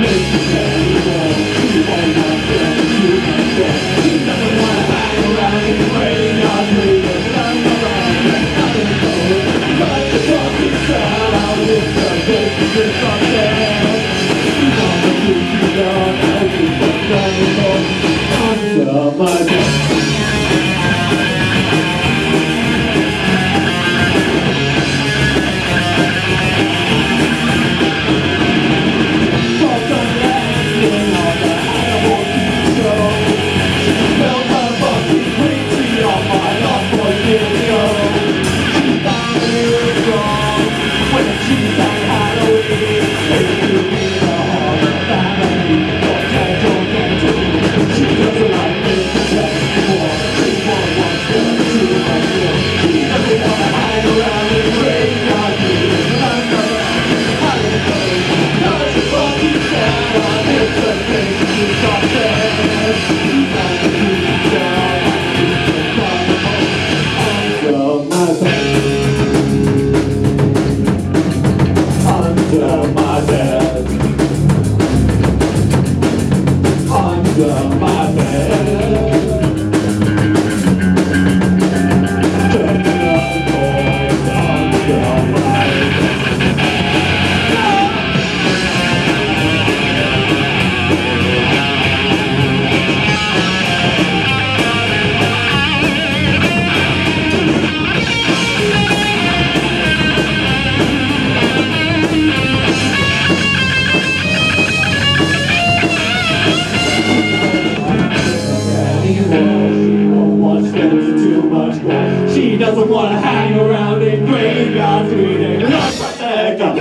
O: She doesn't want to hang around in graveyards reading Lord Protector,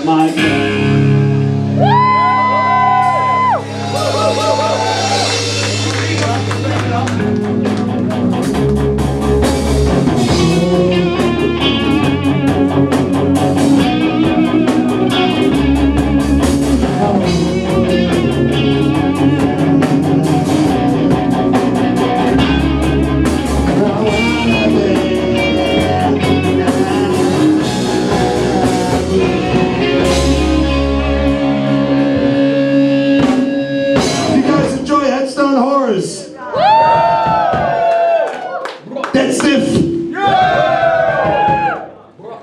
O: my Headstone Horrors! Dead stiff!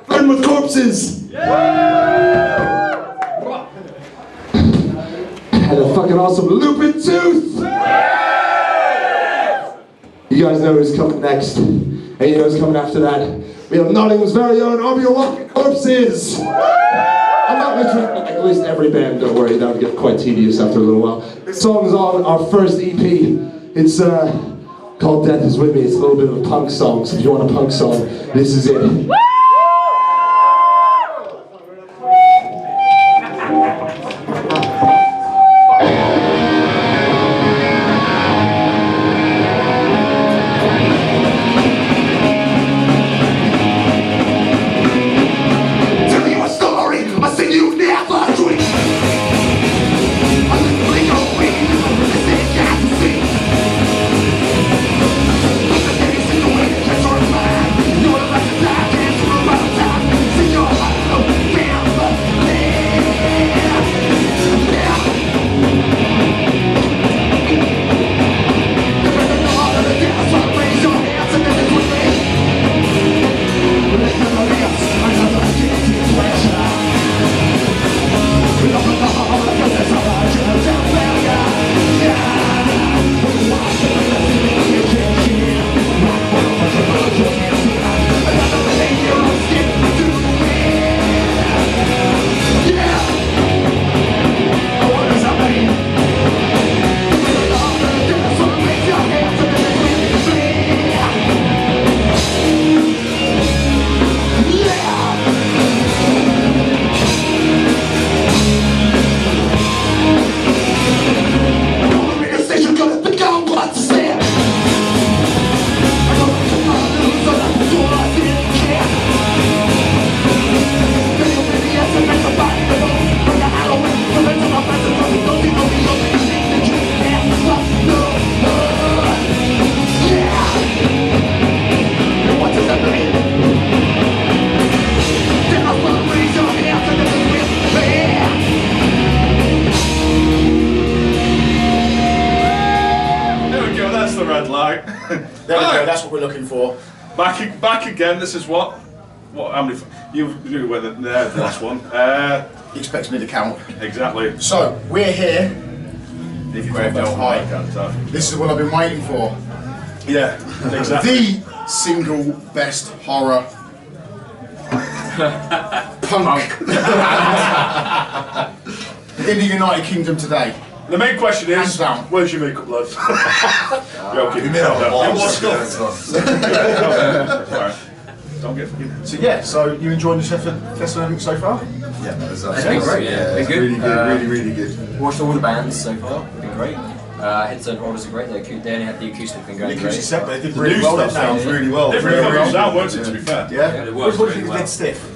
O: Burn with corpses! And a fucking awesome looping tooth! You guys know who's coming next, and you know who's coming after that. We have Nottingham's very own Army of Walking Corpses! I'm not literally, like, at least every band, don't worry, that would get quite tedious after a little while. This song is on our first EP. It's called Death Is With Me. It's a little bit of a punk song, so if you want a punk song, this is it.
B: There we go, that's what we're looking for.
A: Back again, this is what? How many? You were the last one.
B: You expect me to count.
A: Exactly.
B: So, we're here.
A: If you
B: This is what I've been waiting for.
A: Yeah, exactly.
B: The single best horror punk in the United Kingdom today.
A: The main question is,
B: hands down.
A: Where's your makeup, lads? Joking.
B: You mean
A: Don't get forgiven.
B: So yeah, so you enjoying the festival so far?
P: Yeah,
Q: It's been great.
P: Yeah,
Q: It's been
P: really
Q: good.
P: good, really good.
Q: Watched all the bands so far. It's been great. Headstone Horrors are great. They only had the acoustic thing going.
B: The acoustic
Q: great.
B: set, but they did really well. That sounds really well.
A: Different from your sound, weren't it, to be fair?
B: Yeah.
Q: It works
B: What do
Q: really
B: you think
Q: well.
B: of Dead Stiff?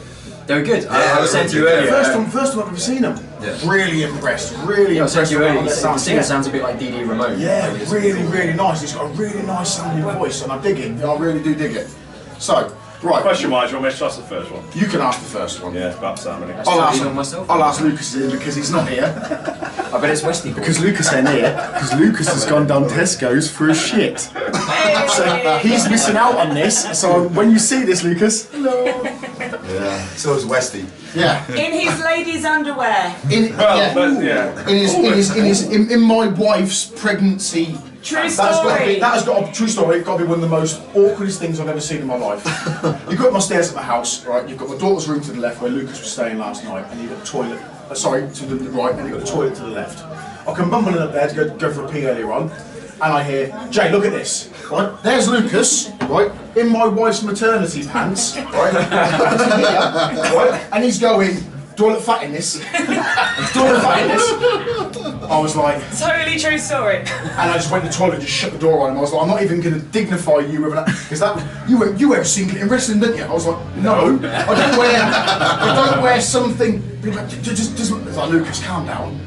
Q: They were good. I was saying to you earlier.
B: First time I've ever seen them.
Q: Yeah.
B: Really impressed. Really
Q: I was saying
B: impressed.
Q: to you
B: with
Q: earlier.
B: how
Q: The
B: they
Q: singer
B: sound.
Q: sounds a bit like Dee Dee Ramone.
B: Yeah, really nice. He's got a really nice sounding voice, and I dig it. I really do dig it. So, right.
A: Question-wise, you want me to ask the first one?
B: You can ask the first one.
A: Yeah, it's about Sam, isn't it?
B: I'll ask Lucas in because he's not here.
Q: I bet it's Westy.
B: Because Lucas ain't here. Because Lucas has gone down Tesco's for his shit. So he's missing out on this. So when you see this, Lucas, hello.
P: Yeah. So is Westy.
B: Yeah.
R: In his ladies' underwear.
B: In my wife's pregnancy That has got a true story. It's got to be one of the most awkwardest things I've ever seen in my life. You go up my stairs at my house, right? You've got my daughter's room to the left where Lucas was staying last night, and you've got the toilet. Sorry, to the right, and you've got the toilet to the left. I come bumbling up there to go for a pee earlier on, and I hear, Jay, look at this. Right, there's Lucas, right, in my wife's maternity pants, right, right, and he's going, do I look fat in this? Do I look fat in this? I was like...
R: Totally true story.
B: And I just went to the toilet and just shut the door on him. I was like, I'm not even going to dignify you with that. Because that, you wear a singlet in wrestling, didn't you? I was like, no, I don't wear something... Just it's like, Lucas, calm down.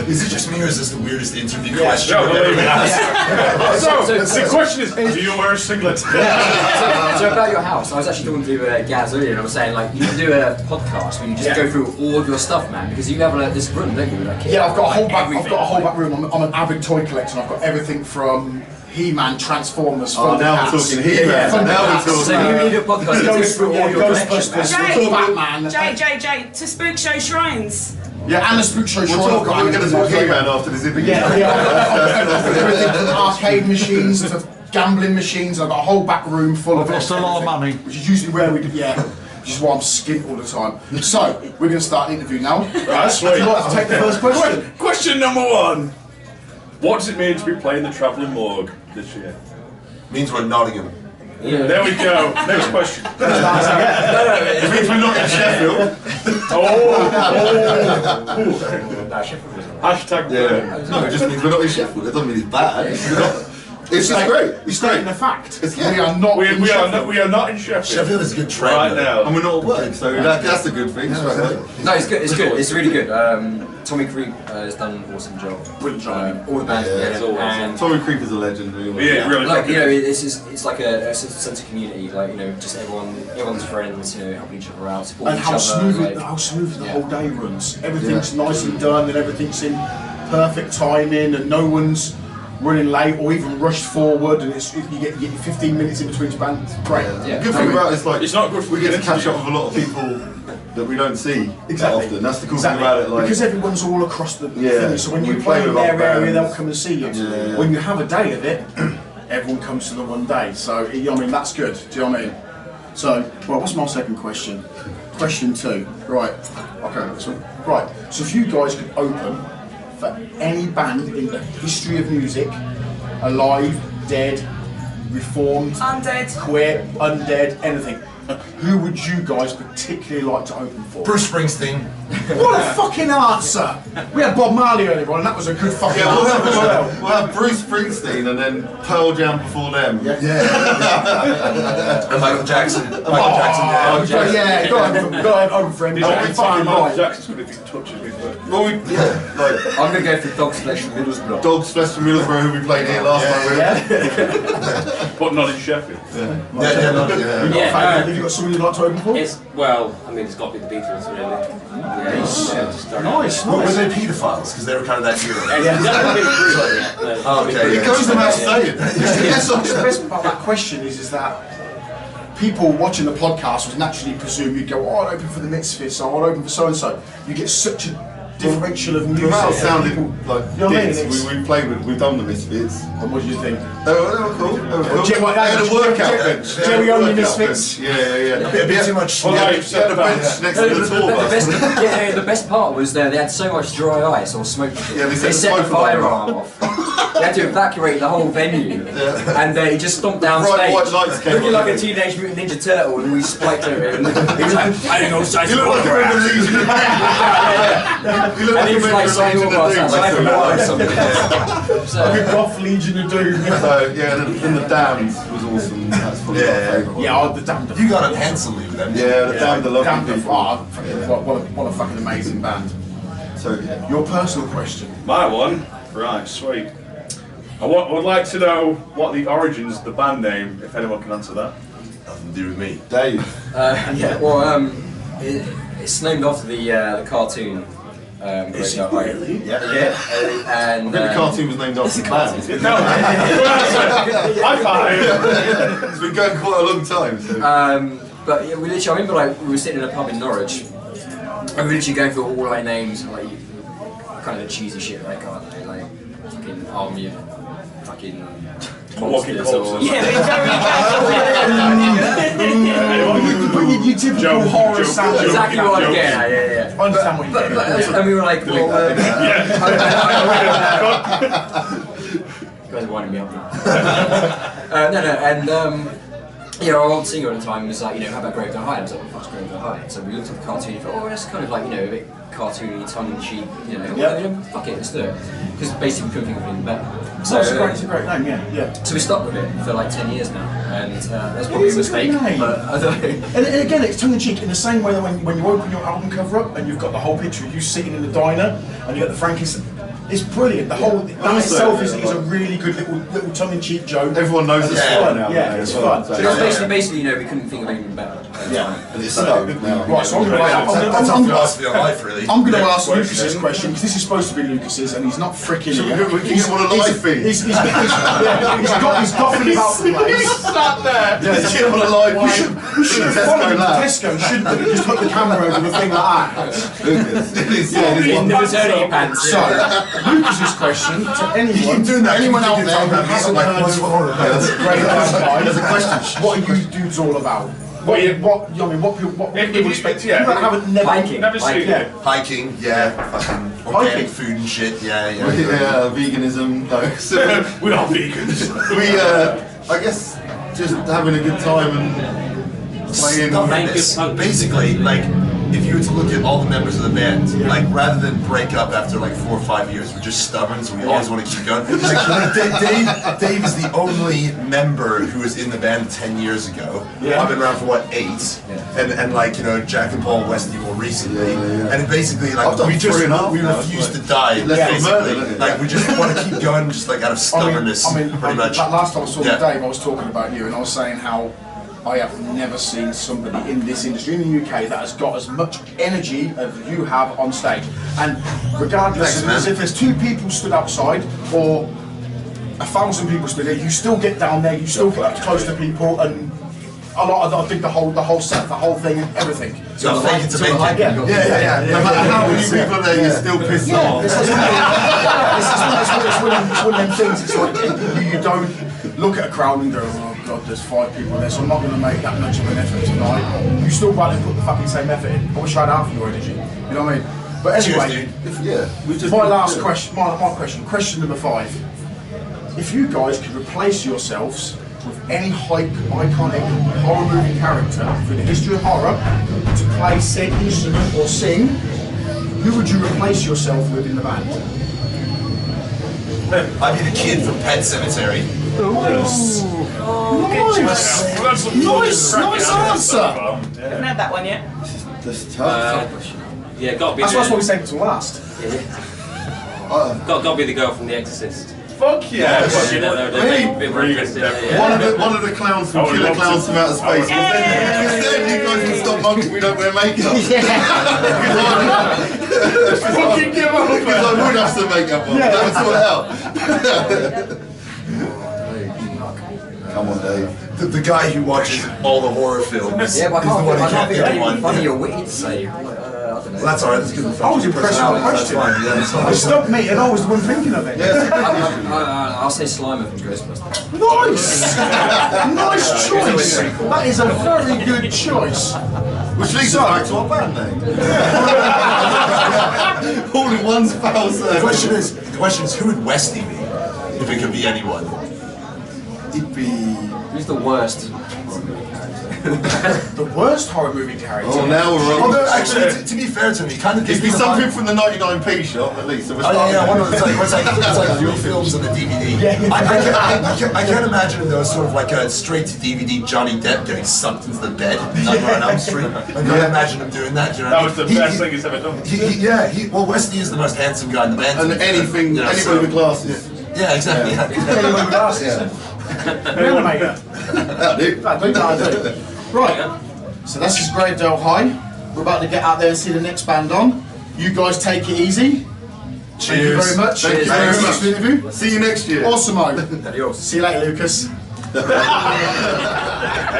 P: Is it just me or is this the weirdest interview
A: Yeah,
P: question
A: no,
P: I've ever been asked?
A: So the question is, do you wear a singlet?
Q: So about your house, I was actually talking to Gaz earlier, and I was saying like you can do a podcast where you just go through all of your stuff, man, because you have like this room, don't you? Like,
B: Yeah, I've got a whole back. I've got a whole back room. I'm an avid toy collector. I've got everything from He-Man, Transformers.
P: Oh, now we're talking He-Man. Now we're talking.
Q: So you need a podcast to go through all your
B: Ghostbusters, Batman.
R: Jay, to Spook Show Shrines.
B: Yeah, and the Spook Show Shrines.
P: We're going to talk He-Man after this interview.
B: Yeah, everything from arcade machines to gambling machines. I've got a whole back room full of.
M: That's a lot of money.
B: Which is usually where we do. Yeah. Which is why I'm skint all the time. So, we're going to start the interview now.
A: Right, sweet.
B: Would you like to take the first question?
A: Question number 1. What does it mean to be playing the Travelling Morgue this year?
P: Means we're in Nottingham.
A: Yeah. There we go. Next question.
P: It means we're not in Sheffield.
A: Hashtag
P: yeah. No, it just means we're not in Sheffield. It doesn't mean it's bad. It's just great.
B: It's stating a fact.
P: We
B: are not in Sheffield.
A: We are not in Sheffield.
P: Sheffield is a good trend
A: right now.
P: and we're not at work, so that's a good thing.
Q: No, it's good. It's good. It's really good. Tommy Creep has done an awesome job. Brilliant job. All the bands together. And
P: Tommy Creep is a legend. Really.
A: Yeah, really.
Q: Like it's like a sense of community. Like just everyone's friends. Helping each other out, supporting
B: And
Q: each other.
B: how smooth the whole day runs. Everything's nice and done, and everything's in perfect timing, and no one's running late or even rushed forward, and you get 15 minutes in between bands. Great.
P: The good thing about it is like
A: it's not good for
P: we get to catch up with a lot of people that we don't see that often. That's the cool thing about it. Like
B: because everyone's all across the thing, so when you
P: we
B: play in
P: with
B: their
P: our
B: area,
P: bands.
B: they'll come and see you. When you have a day of it, everyone comes to the one day. So I mean that's good. Do you know what I mean? So well, what's my second question? Question 2. Right. Okay. So right. So if you guys could open for any band in the history of music, alive, dead, reformed,
R: undead,
B: queer, undead, anything, who would you guys particularly like to open for?
P: Bruce Springsteen.
B: What a fucking answer! We had Bob Marley earlier on, and that was a good fucking answer as well.
P: We'll have Bruce Springsteen and then Pearl Jam before them.
B: Yeah.
P: And Michael Jackson.
B: Go ahead, open for him.
A: Michael Jackson's going to be touching me, but...
P: Well,
Q: I'm going to go for Dog's Flesh from Middlesbrough.
P: Dog's Flesh from Middlesbrough, who we played here last time.
A: But not in Sheffield.
B: Have you got someone you'd like to open for?
S: Well, I mean, it's got to be the Beatles, really.
B: Nice.
P: Were they paedophiles? Because they were kind of that era.
B: Okay.
P: It goes without saying.
B: The best part of that question is that people watching the podcast would naturally presume you'd go, oh, I'd open for the Misfits, or I'd open for so and so. You get such a differential of music.
P: Without sounding like
B: you know what I mean?
P: dicks, we've done the Misfits.
B: And what do you think?
P: They were cool. They were cool. They had a workout bench.
B: Jerry only Misfits.
P: Yeah. A bit too much.
A: Well,
P: Yeah, they had a bench next to the tour bus.
Q: The best part was they had so much dry ice or smoke.
P: Yeah,
Q: they set the fire alarm off. They had to evacuate the whole venue, and they just stomped down
P: Bright white
Q: stage,
P: lights came
Q: looking
P: on.
Q: like a Teenage Mutant Ninja Turtle, and we spiked over him. He was like, I didn't know size.
P: You look like a Legion of You look like a member of Legion of Doom.
B: A good rough Legion of Doom.
P: So yeah, then the Damned was awesome. That's probably my favourite one.
B: Yeah, the Damned.
P: You got on handsomely with them. Yeah, the Damned are lovely people.
B: What a fucking amazing band.
P: So
B: your personal question.
A: My one? Right, sweet. I would like to know what the origins of the band name, if anyone can answer that.
P: Nothing to do with me. Dave.
Q: It's named after the cartoon.
P: Is it really?
Q: Yeah. And
P: I think the cartoon was named after the band.
A: High five!
P: It's been going quite a long time. So.
Q: But yeah, I remember we were sitting in a pub in Norwich, and we were literally going through all our names, kind of the cheesy shit, like fucking Army of fucking
M: Walking
Q: monsters or...
M: corpses.
R: Yeah, we're very
B: But you typical horror sound.
Q: Exactly what I'm getting at, yeah.
B: I understand what you're getting at.
Q: And we were like, well, you guys are winding me up now. You know, our old singer at the time was like, you know, how about Graveyard High? I was like, well, what's Graveyard High? So we looked at the cartoon and thought, oh, that's kind of like, you know, a bit cartoony, tongue-in-cheek, you know, fuck it, let's do it. Because basically we couldn't think of anything better.
B: So it's a great name, yeah.
Q: So we stuck with it for like 10 years now, and that's probably a mistake, but I don't know.
B: And again, it's tongue-in-cheek in the same way that when you open your album cover up and you've got the whole picture of you sitting in the diner and you got the Frankenstein. It's brilliant. The whole that itself is a really good little tongue-in-cheek joke.
A: Everyone knows it's fun.
B: Yeah, it's fun.
Q: So basically, you know, we couldn't think of anything better.
B: And it's stuck now. Right, so I'm going to ask Lucas's question because this is supposed to be Lucas's and he's not freaking here.
A: He's got a live feed.
B: He's goffing about the place.
A: He's sat there. He's on a live feed.
B: We should have followed him to Tesco, shouldn't we? Just put the camera over the thing like that. So, Lucas's question to anyone out there who hasn't heard of Graveyard High. There's a question. What are you dudes all about? What people expect? People that haven't never seen it.
T: Hiking, fucking organic food and shit,
A: veganism, no. So, we're not vegans. I guess, just having a good time and playing.
T: Basically, like, if you were to look at all the members of the band, like rather than break up after like 4 or 5 years, we're just stubborn, so we always want to keep going. Like, Dave is the only member who was in the band 10 years ago. I've been around for what, 8? And like, you know, Jack and Paul Westy more recently. And basically, like, we refuse to die. Basically, like, we just want to keep going, just like out of stubbornness, pretty much.
B: Last time I saw Dave, I was talking about you, and I was saying how I have never seen somebody in this industry in the UK that has got as much energy as you have on stage. And regardless of if there's 2 people stood outside or 1,000 people stood there, you still get down there, you still get close to people, and a lot of I think the whole set, the whole thing, everything.
T: So fake it to make it.
B: Yeah.
T: No matter how many people are there, you're still pissed off.
B: It's one of them things. It's like you don't look at a crowd and go, oh God, there's 5 people there, so I'm not going to make that much of an effort tonight. You still got to put the fucking same effort in. I wish I had half your energy. You know what I mean? But anyway, my last question, my question number 5. If you guys could replace yourselves with any iconic horror movie character through the history of horror to play said instrument or sing, who would you replace yourself with in the band?
T: I'd be the kid from Pet Cemetery.
B: Nice! Nice answer!
R: Haven't had that one yet.
A: That's tough.
S: Yeah, got to be.
B: That's why we saved it till last.
S: Got to be the girl from The Exorcist.
A: Fuck yeah!
S: One
A: of the clowns from Killer Clowns from Outer Space. Instead, you guys can stop monkey, we don't wear makeup. Fucking give up! Because I would have some makeup on. That would sort it out. Come on, Dave.
T: The guy who watches all the horror films.
Q: Yeah, but
T: is the one who can't
Q: think
T: get
Q: of
T: one.
Q: anything funny or witty to say.
T: Well, that's alright, that's because
B: I was impressed with the question. It stopped me and I was the one thinking of it.
Q: I'll say Slimer from Ghostbusters.
B: Nice! Nice choice! That is a very good choice.
A: Which leads us back to our band name. All in one foul circle.
T: The question is, who would Westy be? If it could be anyone.
A: He'd be...
Q: Who's the worst?
B: The worst horror movie character.
A: Oh, now we're on.
T: Although, actually, to be fair to him, he kind of gives
A: It'd be
T: me the
A: something
T: vibe.
A: from the 99p shop, at least. So
T: One of it's like your films on the DVD. I can't imagine him though as sort of like a straight-to-DVD Johnny Depp getting sucked into the bed in Nightmare on Elm Street. I can't imagine him doing that. Do you know
M: That was the best thing he's ever done.
T: Well, Westy is the most handsome guy in the band.
A: And anybody with glasses.
T: Yeah, exactly.
B: Anyone with glasses. Reanimator. Right, so this is Gravedale High. We're about to get out there and see the next band on. You guys take it easy.
T: Cheers.
B: Thank you very much.
A: Thank you very much for the interview. See you next year.
B: Awesome. See you later, Lucas.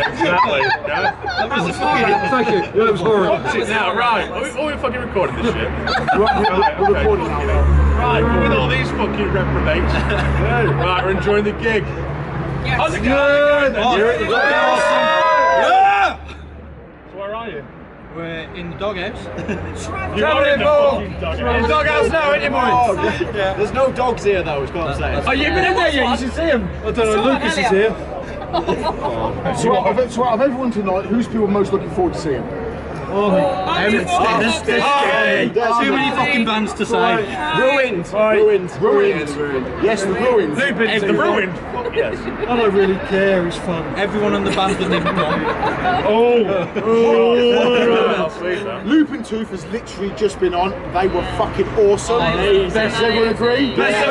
M: Exactly. That was thank you. That was horrible. What's it now? Right. Are we fucking recording this shit? We're recording now. Right. With all these fucking reprobates. Right. We're enjoying the gig.
R: Yes.
M: How's it going? You're at the doghouse. Yeah. So where are you?
I: We're in the doghouse.
M: You're in the fucking doghouse.
I: The doghouse now, ain't you, boys?
N: Yeah. There's no dogs here though, is what I'm saying.
I: Oh, you've been in there yet? You should see him.
N: I don't know, Lucas is here.
B: So out of everyone tonight, who's people most looking forward to seeing?
I: Too many fucking bands to say.
N: Ruined.
B: Yes, the Ruined.
M: Is the Ruined? Yes.
N: I don't really care, it's fun.
I: Everyone on the band that didn't come.
B: Lupin Tooth has literally just been on. They were fucking awesome. Does everyone agree?
I: Best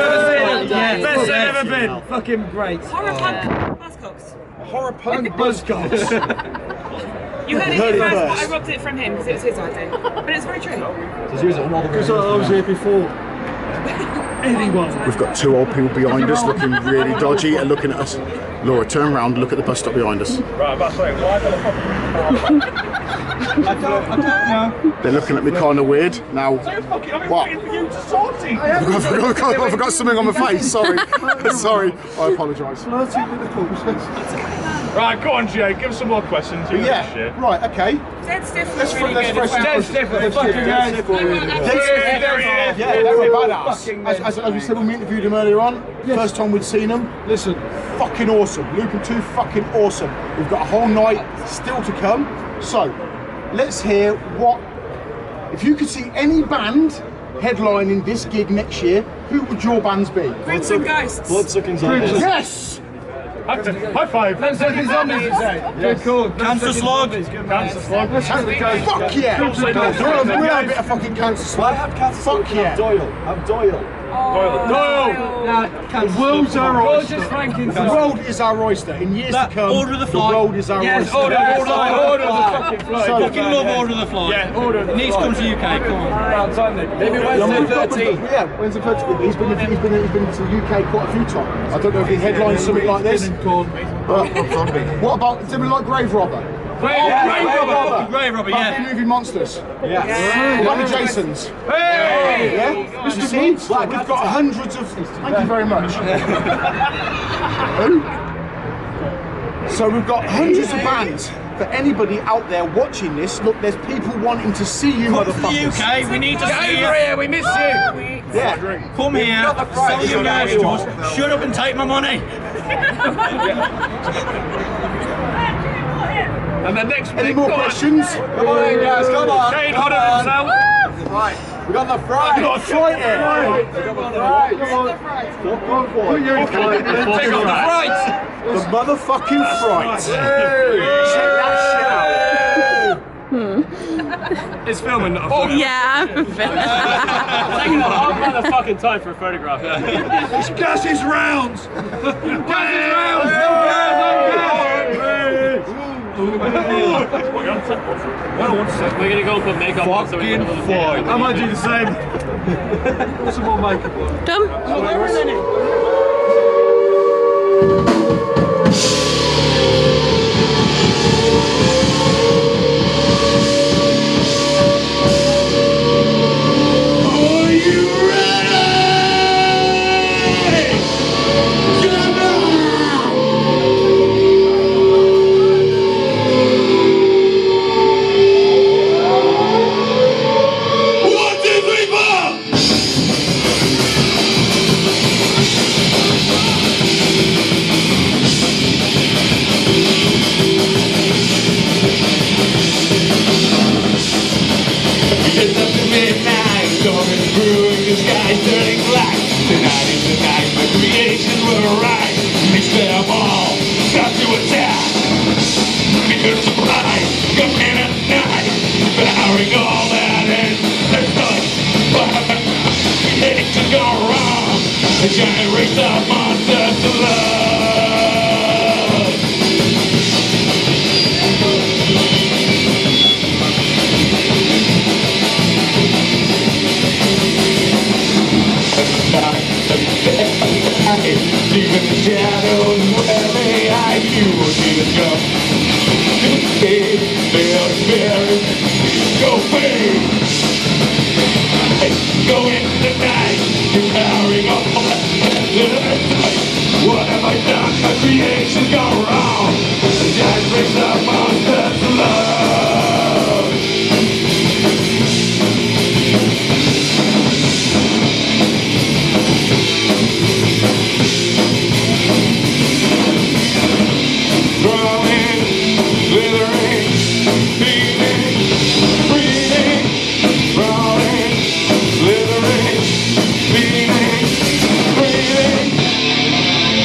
I: I've ever been. Fucking great.
R: Horror punk Buzzcocks.
B: Horror punk Buzzcocks.
R: You heard it here first, but I robbed it from him because it was his idea. But it's very true.
N: Because I was here before. Anyone.
B: We've got two old people behind us looking really dodgy and looking at us. Laura, turn around, look at the bus stop behind us.
M: Right, that's right. Why
I: I don't know.
B: They're looking at me kind of weird. Now, what? I forgot something on my face, sorry. Sorry, I apologise.
M: Right, go on, Jay. Give us some more questions.
B: Right, okay.
R: Dead Stiff
B: Let's
R: was really good.
B: Dead Stiff. They were badass. As we said when we interviewed him earlier on, first time we'd seen them. Listen, fucking awesome. Lupin 2, fucking awesome. We've got a whole night still to come. So, let's hear what. If you could see any band headlining this gig next year, who would your bands be?
R: Crimson Ghosts.
N: Bloodsucking Zombies.
B: Yes!
M: High five!
I: Bloodsucking Zombies, you say?
N: Yeah, cool.
I: Cancer Slug.
M: Cancer Slug.
B: Fuck yeah! We'll have a bit of fucking Cancer Slug. Fuck yeah!
N: Doyle.
B: The world's our oyster. The world is our oyster. In years to come,
I: Order of the
B: the
I: Fly.
B: world is our
I: Yes,
B: oyster.
I: Order of the Fly.
M: Order of the fucking Fly.
I: Fucking love Order of the Fly.
M: Yeah, Order of the
I: It needs to come to the UK, come on.
N: Maybe Wednesday 13.
B: Yeah, Wednesday 13. He's been to the UK quite a few times. I don't know if he headlines something like this. What about something like Grave Robber?
I: Grave Robber, yeah.
B: Moving Monsters.
I: Yeah.
B: One of Jason's.
I: Hey!
B: Yeah? Mr. Seeds, we've got hundreds of. Thank you very much. So we've got hundreds of bands. For anybody out there watching this, look, there's people wanting to see you,
I: Come to
B: motherfuckers.
I: the UK, we need to see you.
M: here, we miss you!
B: Yeah.
I: Come here, sell your guys to us. Shut up and take my money.
M: And the next
B: Any more questions?
N: Come on in, guys, come on.
M: Shane Hodder himself.
N: Right. We got the fright.
B: We got a fright here.
I: Take off the fright.
B: The motherfucking fright. Check that shit out.
K: It's filming, not a photo.
F: Yeah, I'm
K: Taking a half amount of fucking time for a photograph.
M: It's Gus's rounds! Gus's rounds!
K: We're gonna go put makeup on so we can have a
N: I might do the same. Put some more makeup on.
F: Done?
U: Deep in the shadows where they hide.
O: creation gone wrong. Giant brings up monsters to love. Crawling, slithering, feeding, breathing, crawling, slithering, feeding, breathing.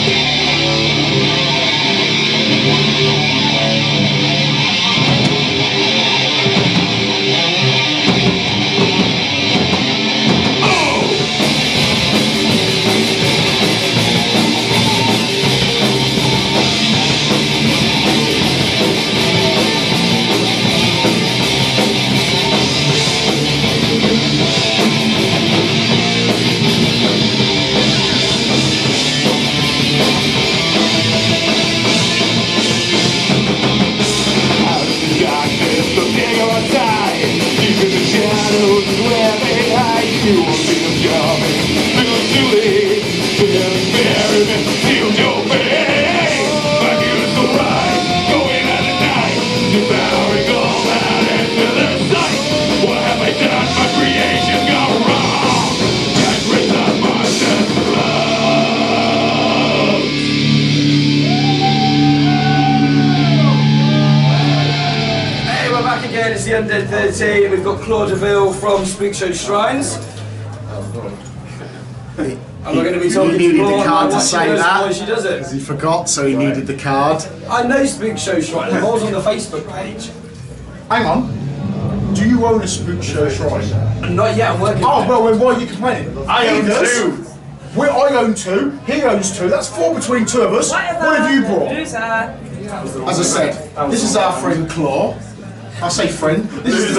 C: It's the Undead 13. We've got Claudeville from Spook Show Shrines. And we're going to be talking
B: he
C: to
B: needed
C: Claude
B: the card
C: about
B: to
C: why she
B: say
C: does
B: that
C: why she does it.
B: because he forgot, so he needed the card.
C: I know Spook Show Shrines. I'm always on the Facebook page.
B: Hang on. Do you own a Spook Show Shrine?
C: Not yet. I'm working.
B: Oh well, then why are you complaining?
M: I own two.
B: I own two. He owns two. That's four between two of us.
R: Whatever.
B: What have you brought?
R: Loser.
B: As I said, this is our friend Claw. I say friend. This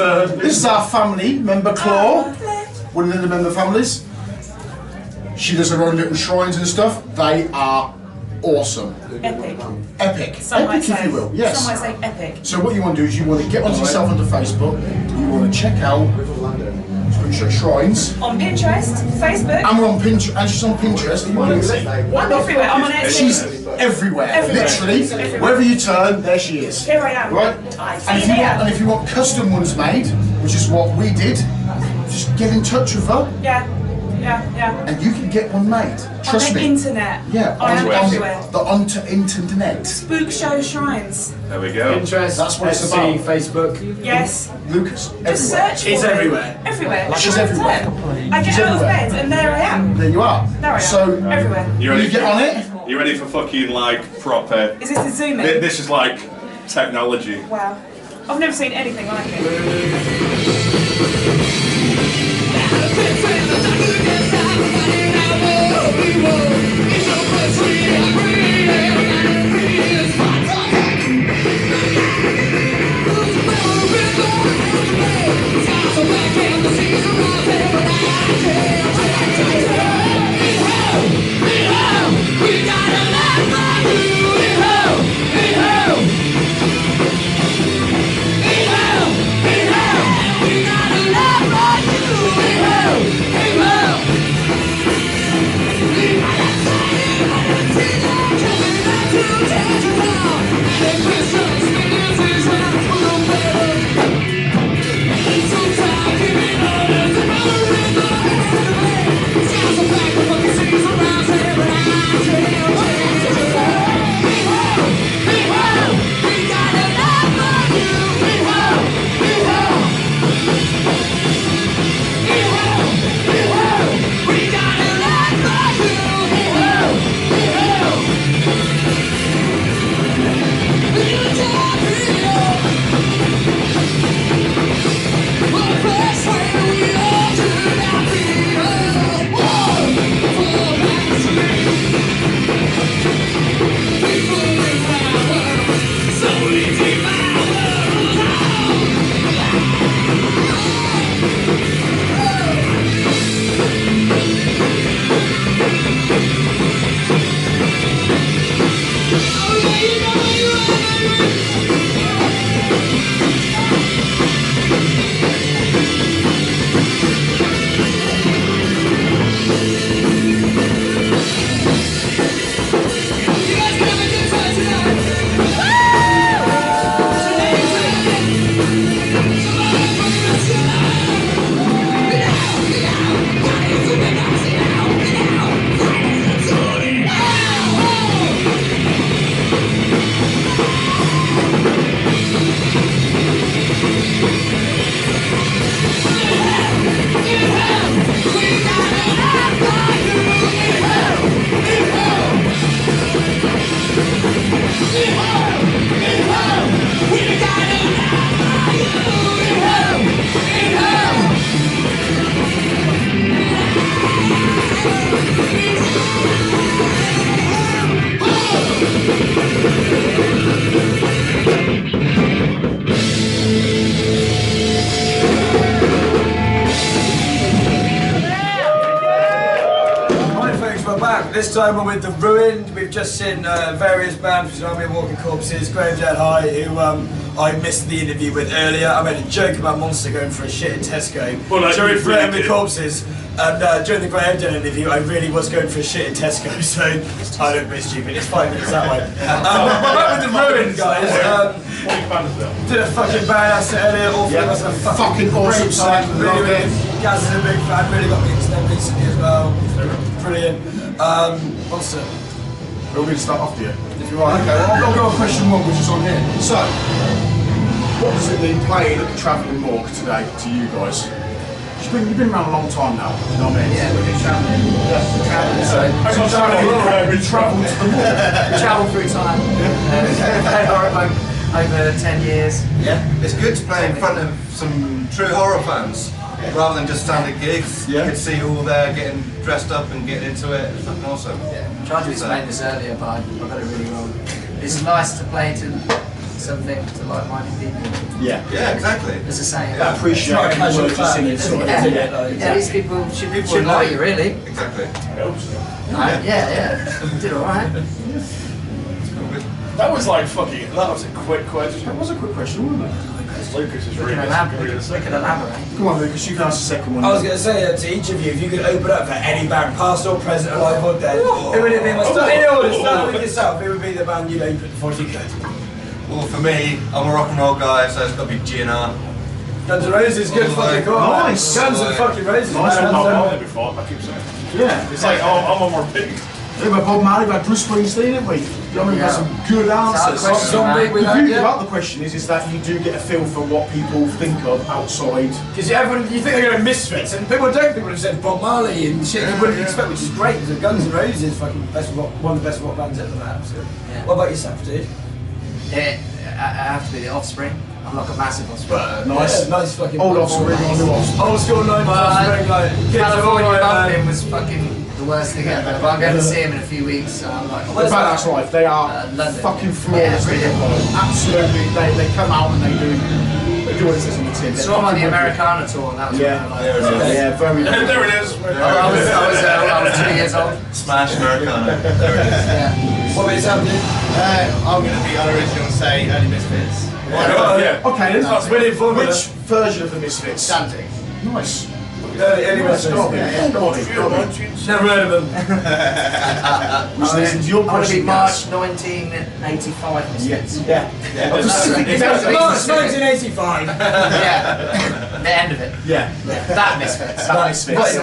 B: is our family member Claw. One of the member families. She does her own little shrines and stuff. They are awesome.
R: Epic.
B: Epic.
R: Some might
B: Epic, if
R: say.
B: you will. Yes.
R: Some might say epic.
B: So what you want to do is you want to get onto yourself onto Facebook. You want to check out Spook Show Shrines.
R: On Pinterest, Facebook.
B: And we're on Pinterest. And she's on Pinterest. You want to
R: I'm everywhere. I'm on Etsy.
B: She's everywhere.
R: Everywhere.
B: Literally.
R: Everywhere.
B: Wherever you turn, there she is.
R: Here I am.
B: Right? And if you want custom ones made, which is what we did, just get in touch with her.
R: Yeah.
B: And you can get one made. Trust
R: on the
B: me.
R: internet.
B: Yeah,
R: I am everywhere.
B: The internet.
R: Spook Show Shrines.
M: There we go.
C: Pinterest,
B: That's what it's
C: Etsy,
B: about.
C: Facebook.
R: Yes.
B: Lucas.
R: Just
B: everywhere.
R: search for
C: It's
R: me.
C: everywhere.
R: Everywhere.
B: Like she's
R: All the
B: everywhere.
R: time. I get
B: She's
R: out of
B: everywhere.
R: bed and there I am.
B: There you are.
R: There I am.
B: So
R: everywhere.
M: You
B: when
M: ready?
B: you get on it.
M: You ready for fucking like proper?
R: Is this the zoom in?
M: This is like technology.
R: Wow. I've never seen anything like it.
C: This time we're with The Ruined. We've just seen various bands, which Army of Walking Corpses, Graveyard High, who I missed the interview with earlier. I made a joke about Monster going for a shit in Tesco during Army of Corpses, and during the Graveyard interview I really was going for a shit in Tesco, so I look a bit stupid. It's 5 minutes that way. Back with The Ruined, guys. Did a fucking badass set earlier. All three of us had a fucking
B: awesome set.
C: Really, Gaz is a big fan. Really got me into them recently as well. Brilliant. Monster.
B: We're going to start off here. If you're right. Okay, well, I'll go on question 1, which is on here. So, what does it mean playing at the Travelling Morgue today to you guys? You've been around a long time now, you know what I mean?
E: Yeah, we've been travelling.
B: We travelled to the morgue.
E: We travelled through time. Played horror over 10 years.
A: Yeah, it's good to play in front of some true horror fans. Rather than just standard gigs, you could see you all there getting dressed up and getting into it. It's fucking awesome.
E: I tried to explain this earlier, but I got it really wrong. It's nice to play to something to like-minded people.
B: Yeah,
A: exactly.
E: It's the same.
B: I appreciate people just singing sort of.
E: Yeah, these people should like you, really.
A: Exactly.
E: Yeah. Did alright.
M: That was like fucking. That was a quick question.
B: That was a quick question, wasn't it?
M: Lucas is
E: We
M: really.
E: can elaborate.
B: Come on, Lucas, you can ask the second one.
C: I was going to say to each of you, if you could open up for any band, past or present, alive or dead, who would it be? Start with yourself. Who would be the band you'd open for if you could?
A: Well, for me, I'm a rock and roll guy, so it's got to be GNR.
C: Guns N' Roses, good fucking call.
B: Nice.
C: Guns N' fucking Roses.
M: Nice one.
C: man.
M: I've done it before. I keep saying.
B: Yeah.
M: It's like I'm on more big.
B: We had Bob Marley, we had Bruce Springsteen, didn't we? You know what I mean? We had some good answers. The beauty about the question is that you do get a feel for what people think of outside.
C: Because you think they're going to Misfits, and people don't. People have said Bob Marley and shit you wouldn't expect, which is great, because Guns N' Roses is fucking one of the best rock bands ever, man. So. What about yourself, dude?
E: I have to be the Offspring. I'm like a massive Offspring.
B: Nice.
C: Yeah, nice fucking
B: old Offspring, new Offspring.
C: Old school 90s Offspring, like
E: California Bumping was fucking the worst thing ever. But I'm going to see him in a few weeks, so I'm like...
B: The Badass Life, they are fucking flawless. Absolutely, they come out and they do what it says on the tin.
E: Saw him on the Americana tour, and that was really nice.
B: Yeah, very nice.
M: There it is.
E: I was 2 years old.
A: Smash Americana. There it is.
C: What about yourself, dude?
U: I'm going to be unoriginal and say Early Misfits.
B: Okay,
C: That's really informative.
B: which version of the Misfits?
U: Dandy.
B: Nice.
C: Early Misfits. Never heard of them.
B: Which leads into your
E: I want to be
B: question,
E: March
B: Gaz.
E: 1985 Misfits.
B: Yeah.
C: March 1985.
E: Yeah. The end of it.
B: Yeah.
E: That Misfits.
B: That Misfits.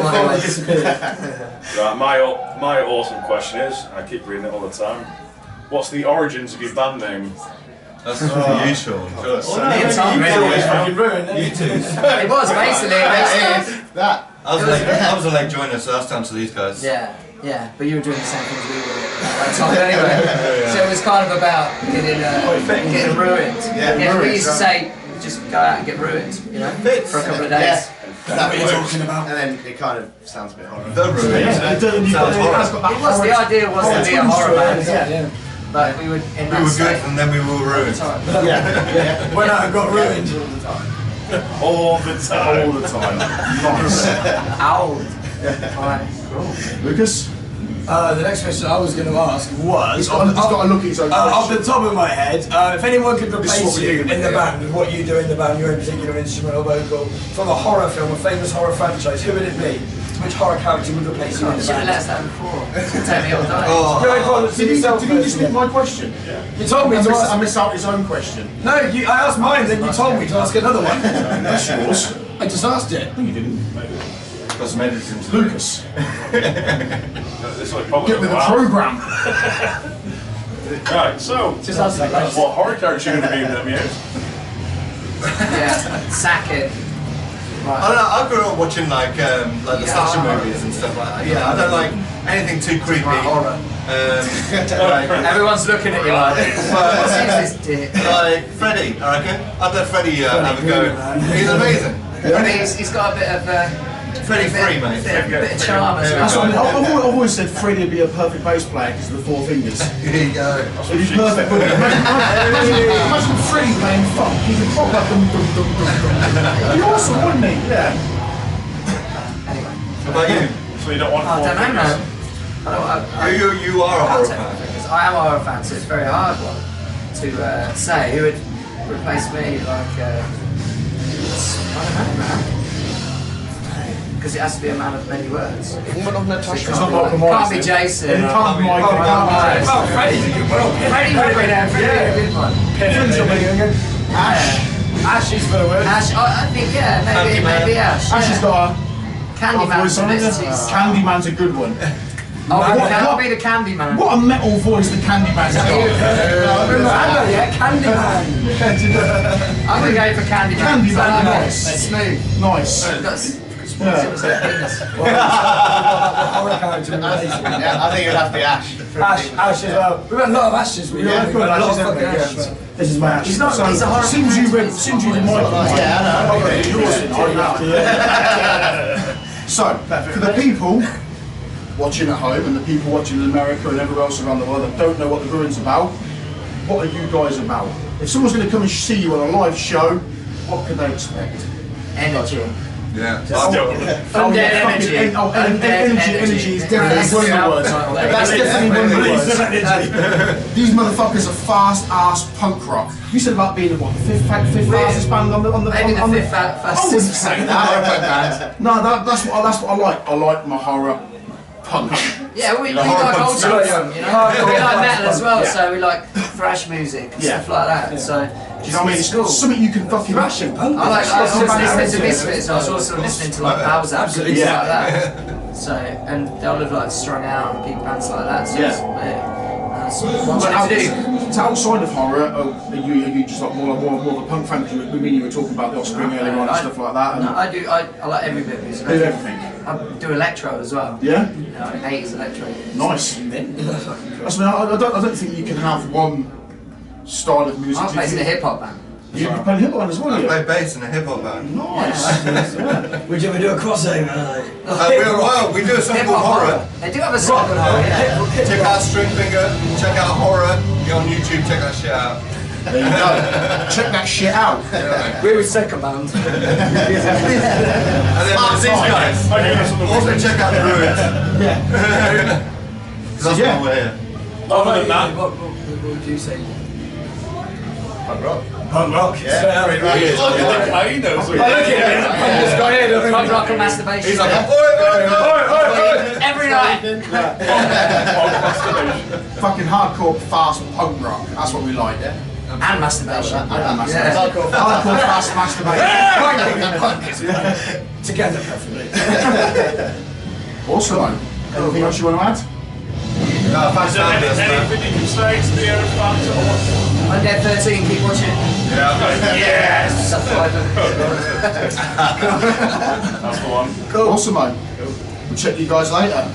M: Right, my awesome question is, I keep reading it all the time. What's the origins of your band name?
A: That's the usual.
E: Me and Tom really. It was basically.
A: I was a late joiner, so that's down to these guys.
E: Yeah, but you were doing the same thing as we were at that time anyway. So it was kind of about getting ruined. We used to say, just go out and get ruined, you know, for a couple of days.
U: Is that what you're talking about? And then it kind of sounds a bit horror.
A: The Ruined.
E: The idea was to be a horror band. But we would in
A: We were good and then we were ruined.
C: When I got ruined.
M: All the time.
B: All the time. Nice.
E: Old. Alright, cool.
B: Lucas?
C: The next question I was going to ask was...
B: He's got to look at his own
C: off the top of my head, if anyone could replace you in the
B: here.
C: band, what you do in the band, your own particular instrument or vocal, from a horror film, a famous horror franchise, who would it be? Which horror character would replace you in the
E: Should have
C: band?
E: let us that before. Take me all day.
B: Did he just nick my question?
C: You told me to ask...
B: I missed out his own question.
C: No, I asked mine, then you told me to ask another one.
B: That's yours.
C: I just asked it.
B: No, you didn't.
A: Got some edits into
B: Lucas.
M: Get
B: with the program.
M: Right, so what horror character are you going to be in them years?
E: Yeah, sack it.
A: I don't know, I grew up watching like the slasher movies and stuff like that. Yeah, I don't like anything too creepy.
E: Everyone's looking at you like, what's this dick?
A: Like Freddy, I reckon. I'd let Freddy have a go. He's amazing.
E: He's got a bit of
A: Freddy free, mate.
E: Bit of charm as
B: That's
E: well.
B: what I've always said Freddie would be a perfect bass player because of the 4 fingers.
A: Here you go.
B: He'd be perfect, wouldn't he? Imagine Freddie playing funk. He could pop up and dum dum dum dum. He'd be awesome, wouldn't he? Yeah.
A: What about you?
M: So you don't want
E: I don't know, man.
T: You are a horror fan.
E: I am a horror fan, so it's a very hard one to say. Who would replace me? Like, I don't know, man. Because it has to be a man of many words. It can't be Jason.
B: It can't be Michael.
E: Oh, Freddie's a good one. Freddie would have been there. Freddie would have been one.
B: Ash is for the word.
E: Ash, I think, maybe Ash.
B: Ash has got a
E: Candyman's
B: Candyman's a good one.
E: I'll be the Candyman.
B: What a metal voice the Candyman's got.
E: Candyman. I'm going to go for Candyman.
B: Candyman, nice.
E: Smooth.
B: Nice.
E: Yeah,
U: I think it'd have to be Ash.
C: Ash as well. We've got a lot of Ashes. We've got a lot of fucking Ash.
B: This is my Ash.
E: He's a horror
B: Since you did Michael. So, for the people watching at home and the people watching in America and everywhere else around the world that don't know what the Ruin's about, what are you guys about? If someone's going to come and see you on a live show, what can they expect?
E: Energy.
T: Yeah.
E: Undead energy.
B: Energy is definitely one of the words. That's definitely one of the words. These motherfuckers are fast-ass punk rock. You said about being what, the fifth fastest band on the
E: Maybe the fifth fastest.
B: I wouldn't say that. No, that's what I like. I like my horror punk.
E: Yeah, we like old school, you know. We like metal as well, so we like thrash music and stuff like that. So.
B: Do you know what I mean? It's something you can fucking rush in.
E: I was listening to Misfits, I was also listening to like Balzac and things like that. So, and they'll live like Strung Out and big bands like that. So
B: So outside of horror, are you just like more of a punk fan? Because you were talking about the Offspring earlier on and stuff like that.
E: No, I do. I like every bit of music.
B: Do everything.
E: I do electro as well.
B: Yeah.
E: I hate electro.
B: Nice. I don't think you can have one style of music.
E: I play in a hip hop band.
B: You play hip hop as well.
T: I play bass in a hip hop band.
B: Nice.
C: Would you ever do a crossover?
T: We do a song called Horror.
E: They do have a song called Horror. Yeah.
T: Check out Stringfinger. Check out Horror. Go on YouTube. Check that shit out.
B: There you go. Check that shit out.
E: We're with second band.
T: And then these guys. Also check out the Ruins.
B: Yeah.
T: That's why we're here.
K: Other than that,
E: what would you say?
T: Punk rock.
C: Punk rock.
T: Yeah.
K: Look at the guy, he knows.
E: Look at him. This guy here. Punk rock and masturbation.
T: He's like,
E: every night.
B: Fucking hardcore, fast punk rock. That's what we like. Yeah.
E: And masturbation.
B: And masturbation. Hardcore, fast masturbation.
C: Together, preferably.
B: Awesome. Anything else you want to add?
K: Is there anything you can say to the Air fans or what?
E: Undead 13, keep watching.
K: Yes!
B: That's the one. Cool. Awesome, mate. We'll check you guys later.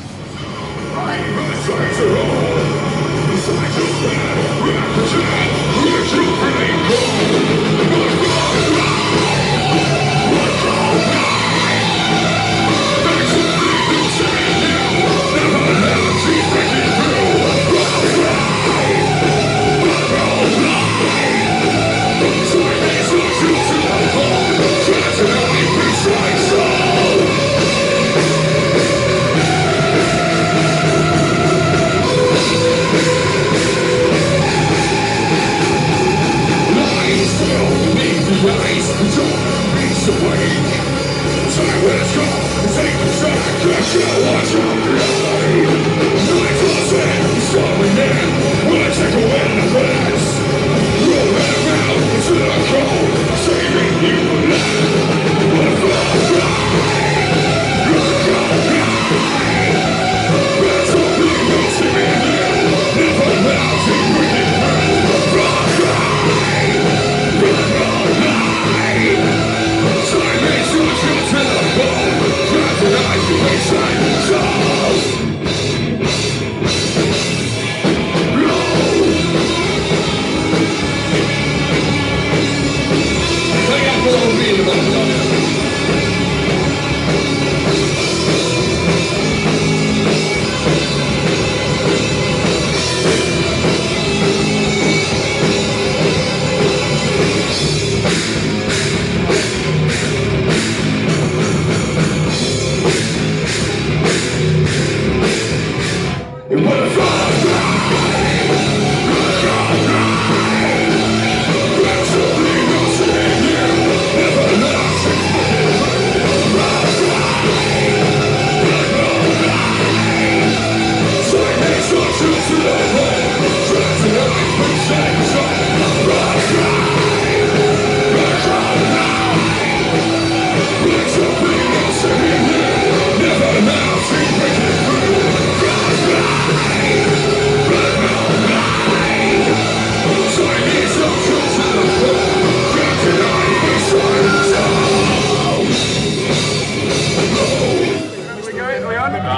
D: Isolation,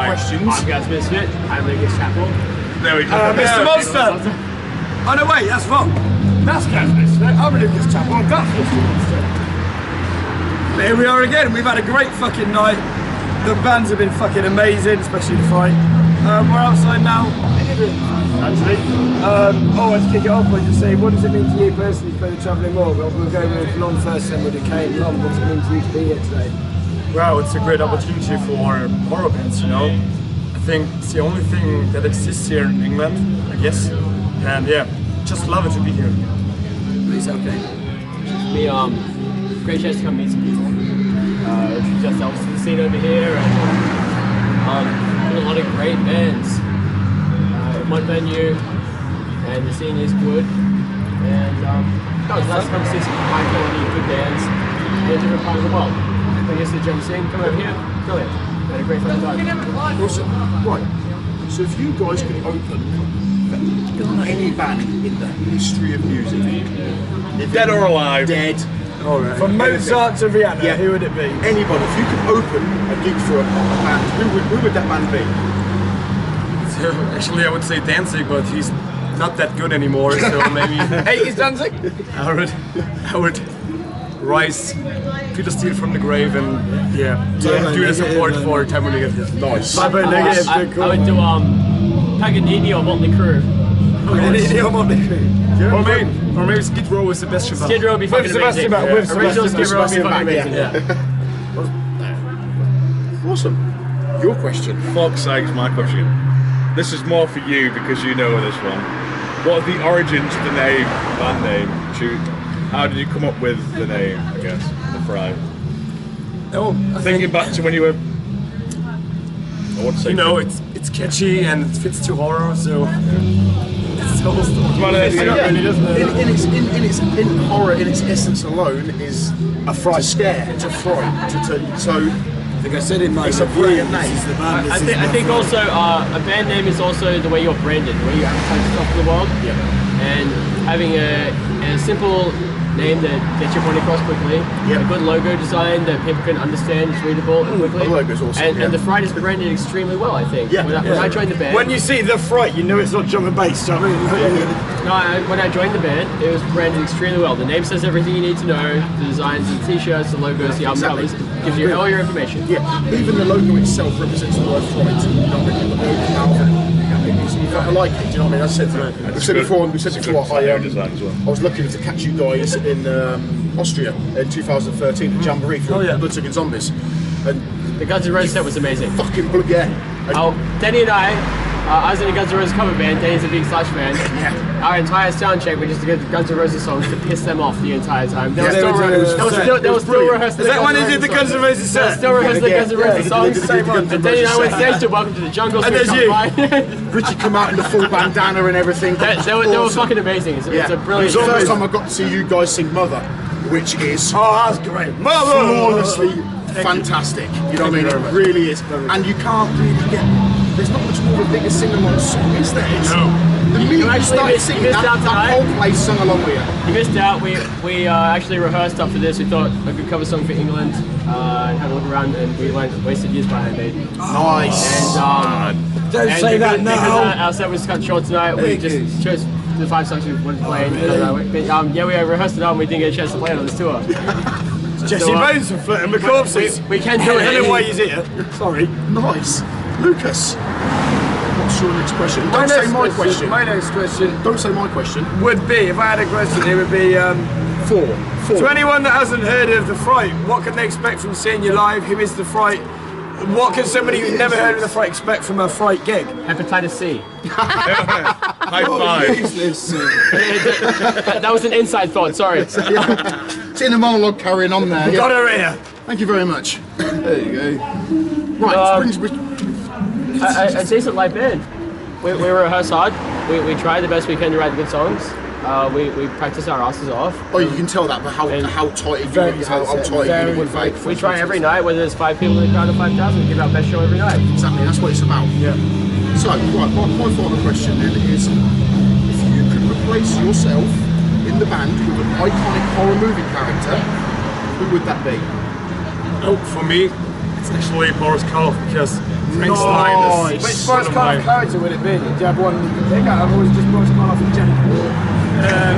M: questions.
D: I'm Gaz Misfit. I'm Lucas Chapel.
M: There we go.
D: Mr.
M: Monster!
D: Oh no, wait, that's wrong. That's Gaz Misfit. I'm Lucas Chapel. That's Mr. Monster.
C: Here we are again. We've had a great fucking night. The bands have been fucking amazing, especially the fight. We're outside now.
D: Anthony.
C: Let's kick it off by just saying, what does it mean to you personally to play the Travelling Morgue? Well, we'll go with Lon first, then we'll do Kate and Lon. What does it mean to you to be here today?
D: Well, it's a great opportunity for horror bands, you know. I think it's the only thing that exists here in England, I guess. And yeah, just love it to be here.
C: It's okay.
D: Me,
V: great chance to come meet some people. Just helps the scene over here, and a lot of great bands. One venue, and the scene is good. And it's nice to come see some high quality good bands in different parts of the world. I guess the drum scene, come over here, brilliant. Had a great fun time.
B: Awesome. Right. So if you guys could open any band in the history of music,
M: dead or alive,
B: dead.
C: Right. From Mozart to Rihanna, who would it be?
B: Anybody. If you could open a gig for a band, who would that band be?
D: So, actually, I would say Danzig, but he's not that good anymore, so maybe...
C: Hey, he's Danzig?
D: I would rise Peter Steele from the grave and do the support for Time Negative.
B: Nice.
V: I would do Paganini or Motley Crue.
C: Paganini or Motley Crue.
D: Or maybe Skid Row with Sebastian Bach.
V: Skid Row would be fucking amazing. Original Skid Row would be fucking amazing.
B: Awesome. Your question.
M: Fuck's sakes, my question. This is more for you because you know this one. What are the origins of the name, band name? How did you come up with the name, I guess, The Fry? Thinking back to when you were...
D: You know, it's catchy and it fits to horror, so... It's the whole story.
B: In horror, in its essence alone, is a fright. To scare, to fright, so...
C: I think I said in my...
B: It's a brilliant name.
V: I think also a band name is also the way you're branded, the way you advertise yourself to the world. And having a simple name that gets your point across quickly, a good logo design that people can understand, it's readable and quickly.
B: The logo's awesome.
V: And the Fright is branded extremely well, I think. When I joined the band...
C: When you see The Fright, you know it's not drum and bass, I mean...
V: when I joined the band, it was branded extremely well. The name says everything you need to know, the designs, the t-shirts, the logos, the album covers, gives you all your information.
B: Yeah, even the logo itself represents the word fright. You know what I mean? I like it, do you know what I mean? I said before, I was lucky to catch you guys in Austria in 2013 at Jamboree for Bloodsucking Zombies. And
V: the Guns N' Roses set was amazing.
B: Fucking
V: Danny and I was in a Guns N' Roses cover band, Danny's a big Slash fan. Our entire sound check, we just did Guns N' Roses songs to piss them off the entire time. They were still rehearsing.
C: Is that when they did the Guns N' Roses set?
V: They were still rehearsing the Guns N' Roses songs. And Danny and I went stage to Welcome to the Jungle.
B: And there's you. Richie come out in the full bandana and everything.
V: They were fucking amazing. It's a brilliant.
B: It was the first time I got to see you guys sing Mother, which is
C: that's great.
B: Flawlessly fantastic. You know what I mean? It really is. And you can't really get... There's not much more of a bigger sing-along song, is there? The minute you started singing, that whole place sung along with you.
V: You missed out. We actually rehearsed up for this. We thought a good cover song for England and had a look around, and we wasted years behind it.
B: Nice.
V: And,
C: don't say that now.
V: Because our set was cut short tonight, we just chose the 5 songs we wanted to play. We rehearsed it out and we didn't get a chance to play it on this tour.
C: Jesse Bones from Flirting with Corpses.
V: We can do it.
C: I don't know why he's here. Sorry.
B: Nice. Lucas, what's your next question? Don't say my question.
C: My next question.
B: Don't say my question.
C: Would be, if I had a question, it would be 4. To anyone that hasn't heard of The Fright, what can they expect from seeing you live? Who is The Fright? What can somebody who's never heard of The Fright expect from a Fright gig?
V: Hepatitis C.
M: High five.
V: That was an inside thought, sorry.
B: It's in the monologue carrying on there.
C: Got her here.
B: Thank you very much. There you go. Right,
V: a decent live band. We rehearse hard. We try the best we can to write good songs. We practice our asses off.
B: Oh, you can tell that, but how tight it
V: We try every night, whether there's 5 people in the crowd or 5,000, we give our best show every night.
B: Exactly, that's what it's about.
V: Yeah.
B: So, right, my final question then is, if you could replace yourself in the band with an iconic horror movie character, who would that be?
D: Oh, for me, It's actually Boris Karloff because Frankenstein is
L: Which
D: one
L: Boris
D: of my...
L: Karloff character would it be? Do you have one you can pick out? I've always just Boris Karloff in general.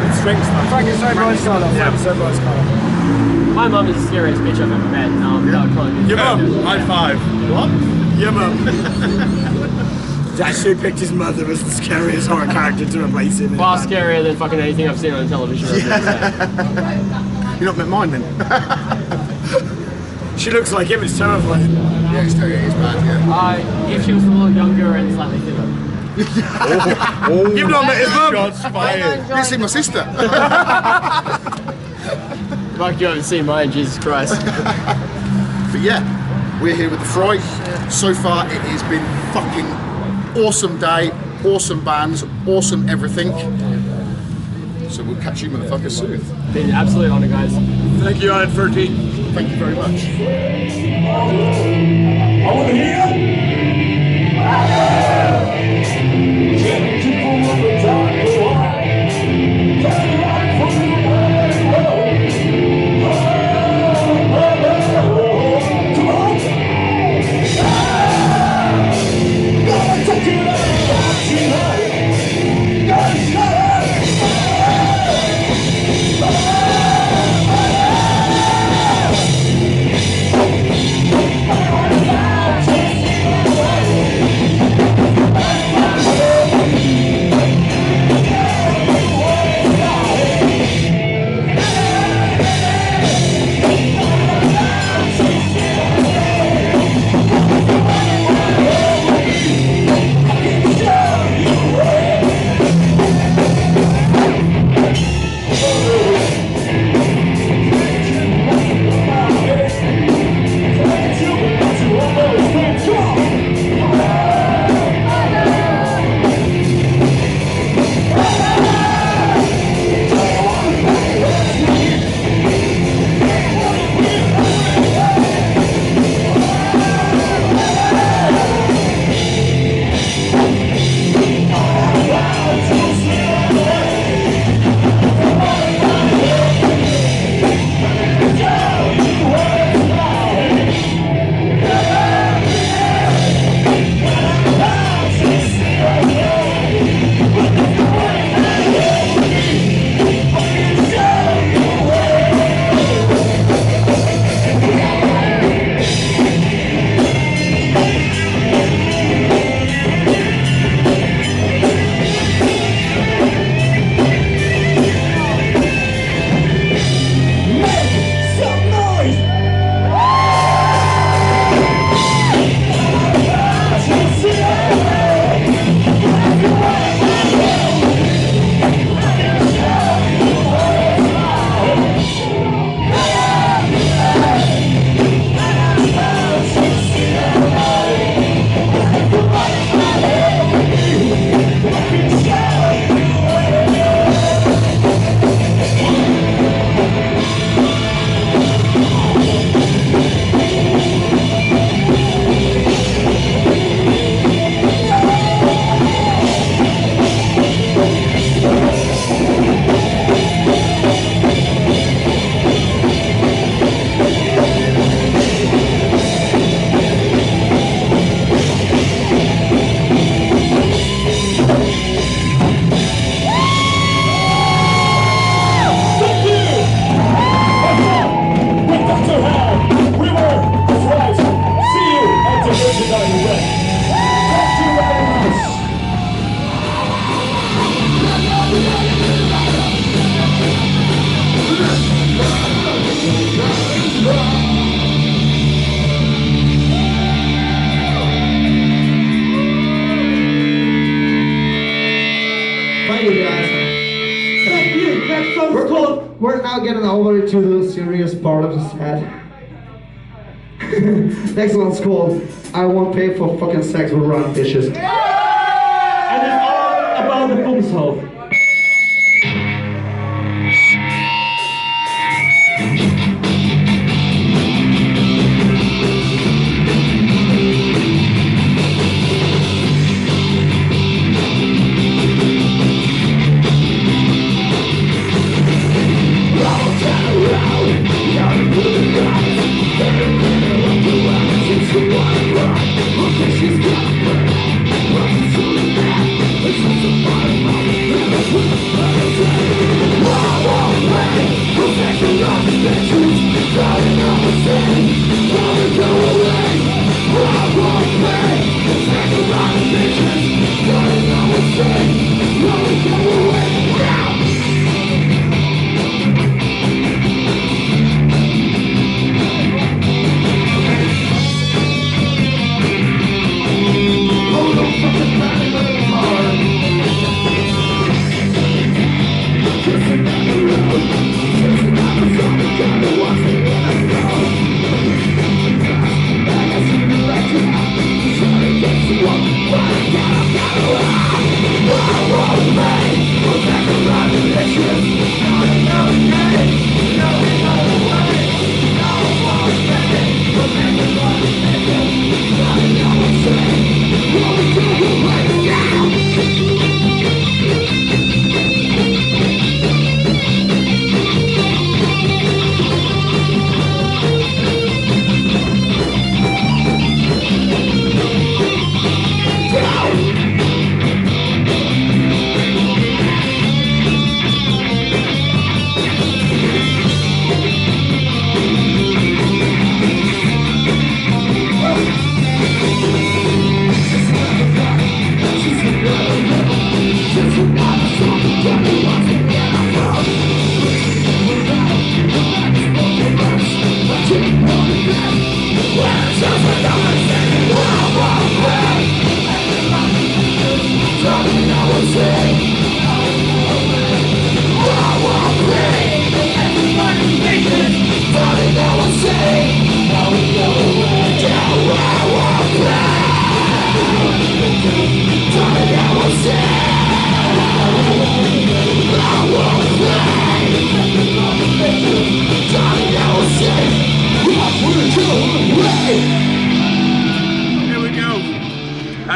D: It's Frankenstein.
L: Frankenstein, Boris Karloff.
D: Yeah.
L: Frankenstein, Boris Karloff.
V: My mum is the scariest bitch I've ever met. That would probably be
D: Your mum, high five. What? Your mum.
L: Actually picked his mother as the scariest horror character to replace him.
V: Far scarier than fucking anything I've seen on television.
L: You not met mine then? She looks like him, it's terrifying.
B: Yeah, it's bad, yeah.
V: If she was a little younger and slightly thinner.
L: You've not met his mum?
D: Shots fired.
L: You see my sister.
V: Fuck, you haven't seen mine, Jesus Christ.
B: But yeah, we're here with the Fry. So far, it has been fucking awesome day, awesome bands, awesome everything. So we'll catch you motherfuckers soon.
V: Been an absolute honour, guys.
L: Thank you, Iron 13.
B: Thank you very much.
G: I want to
H: We're now getting over to the serious part of the set. Next one's called I Won't Pay for Fucking Sex with Rotten Dishes. And it's all about the boom's hole.
G: Round and round,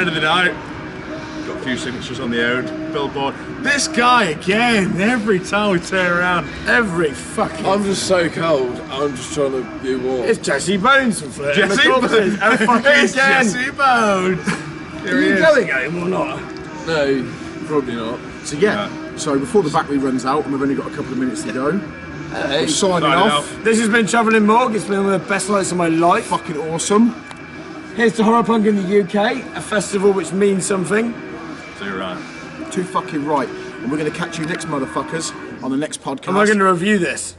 M: end of the night, got a few signatures on the old billboard. This guy again, every time we turn around, every fucking...
L: I'm just so cold, I'm just trying to be warm.
M: It's Jesse Bones from Flirt. Jesse Bones! It's Jesse Bones!
L: Are you going home or not? No, probably not.
B: So yeah, so before the battery runs out, and we've only got a couple of minutes to go, we're signing off.
C: This has been Travelling Morgue. It's been one of the best nights of my life.
B: Fucking awesome.
C: Here's to Horror Punk in the UK, a festival which means something.
M: So you're right.
B: Too fucking right. And we're going to catch you next, motherfuckers, on the next podcast.
C: Am I going to review this?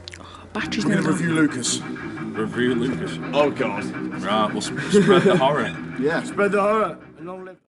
B: We're going to review Lucas.
M: Review Lucas.
B: Oh, God.
M: Right, we'll spread the horror.
B: Yeah.
C: Spread the horror. And long live...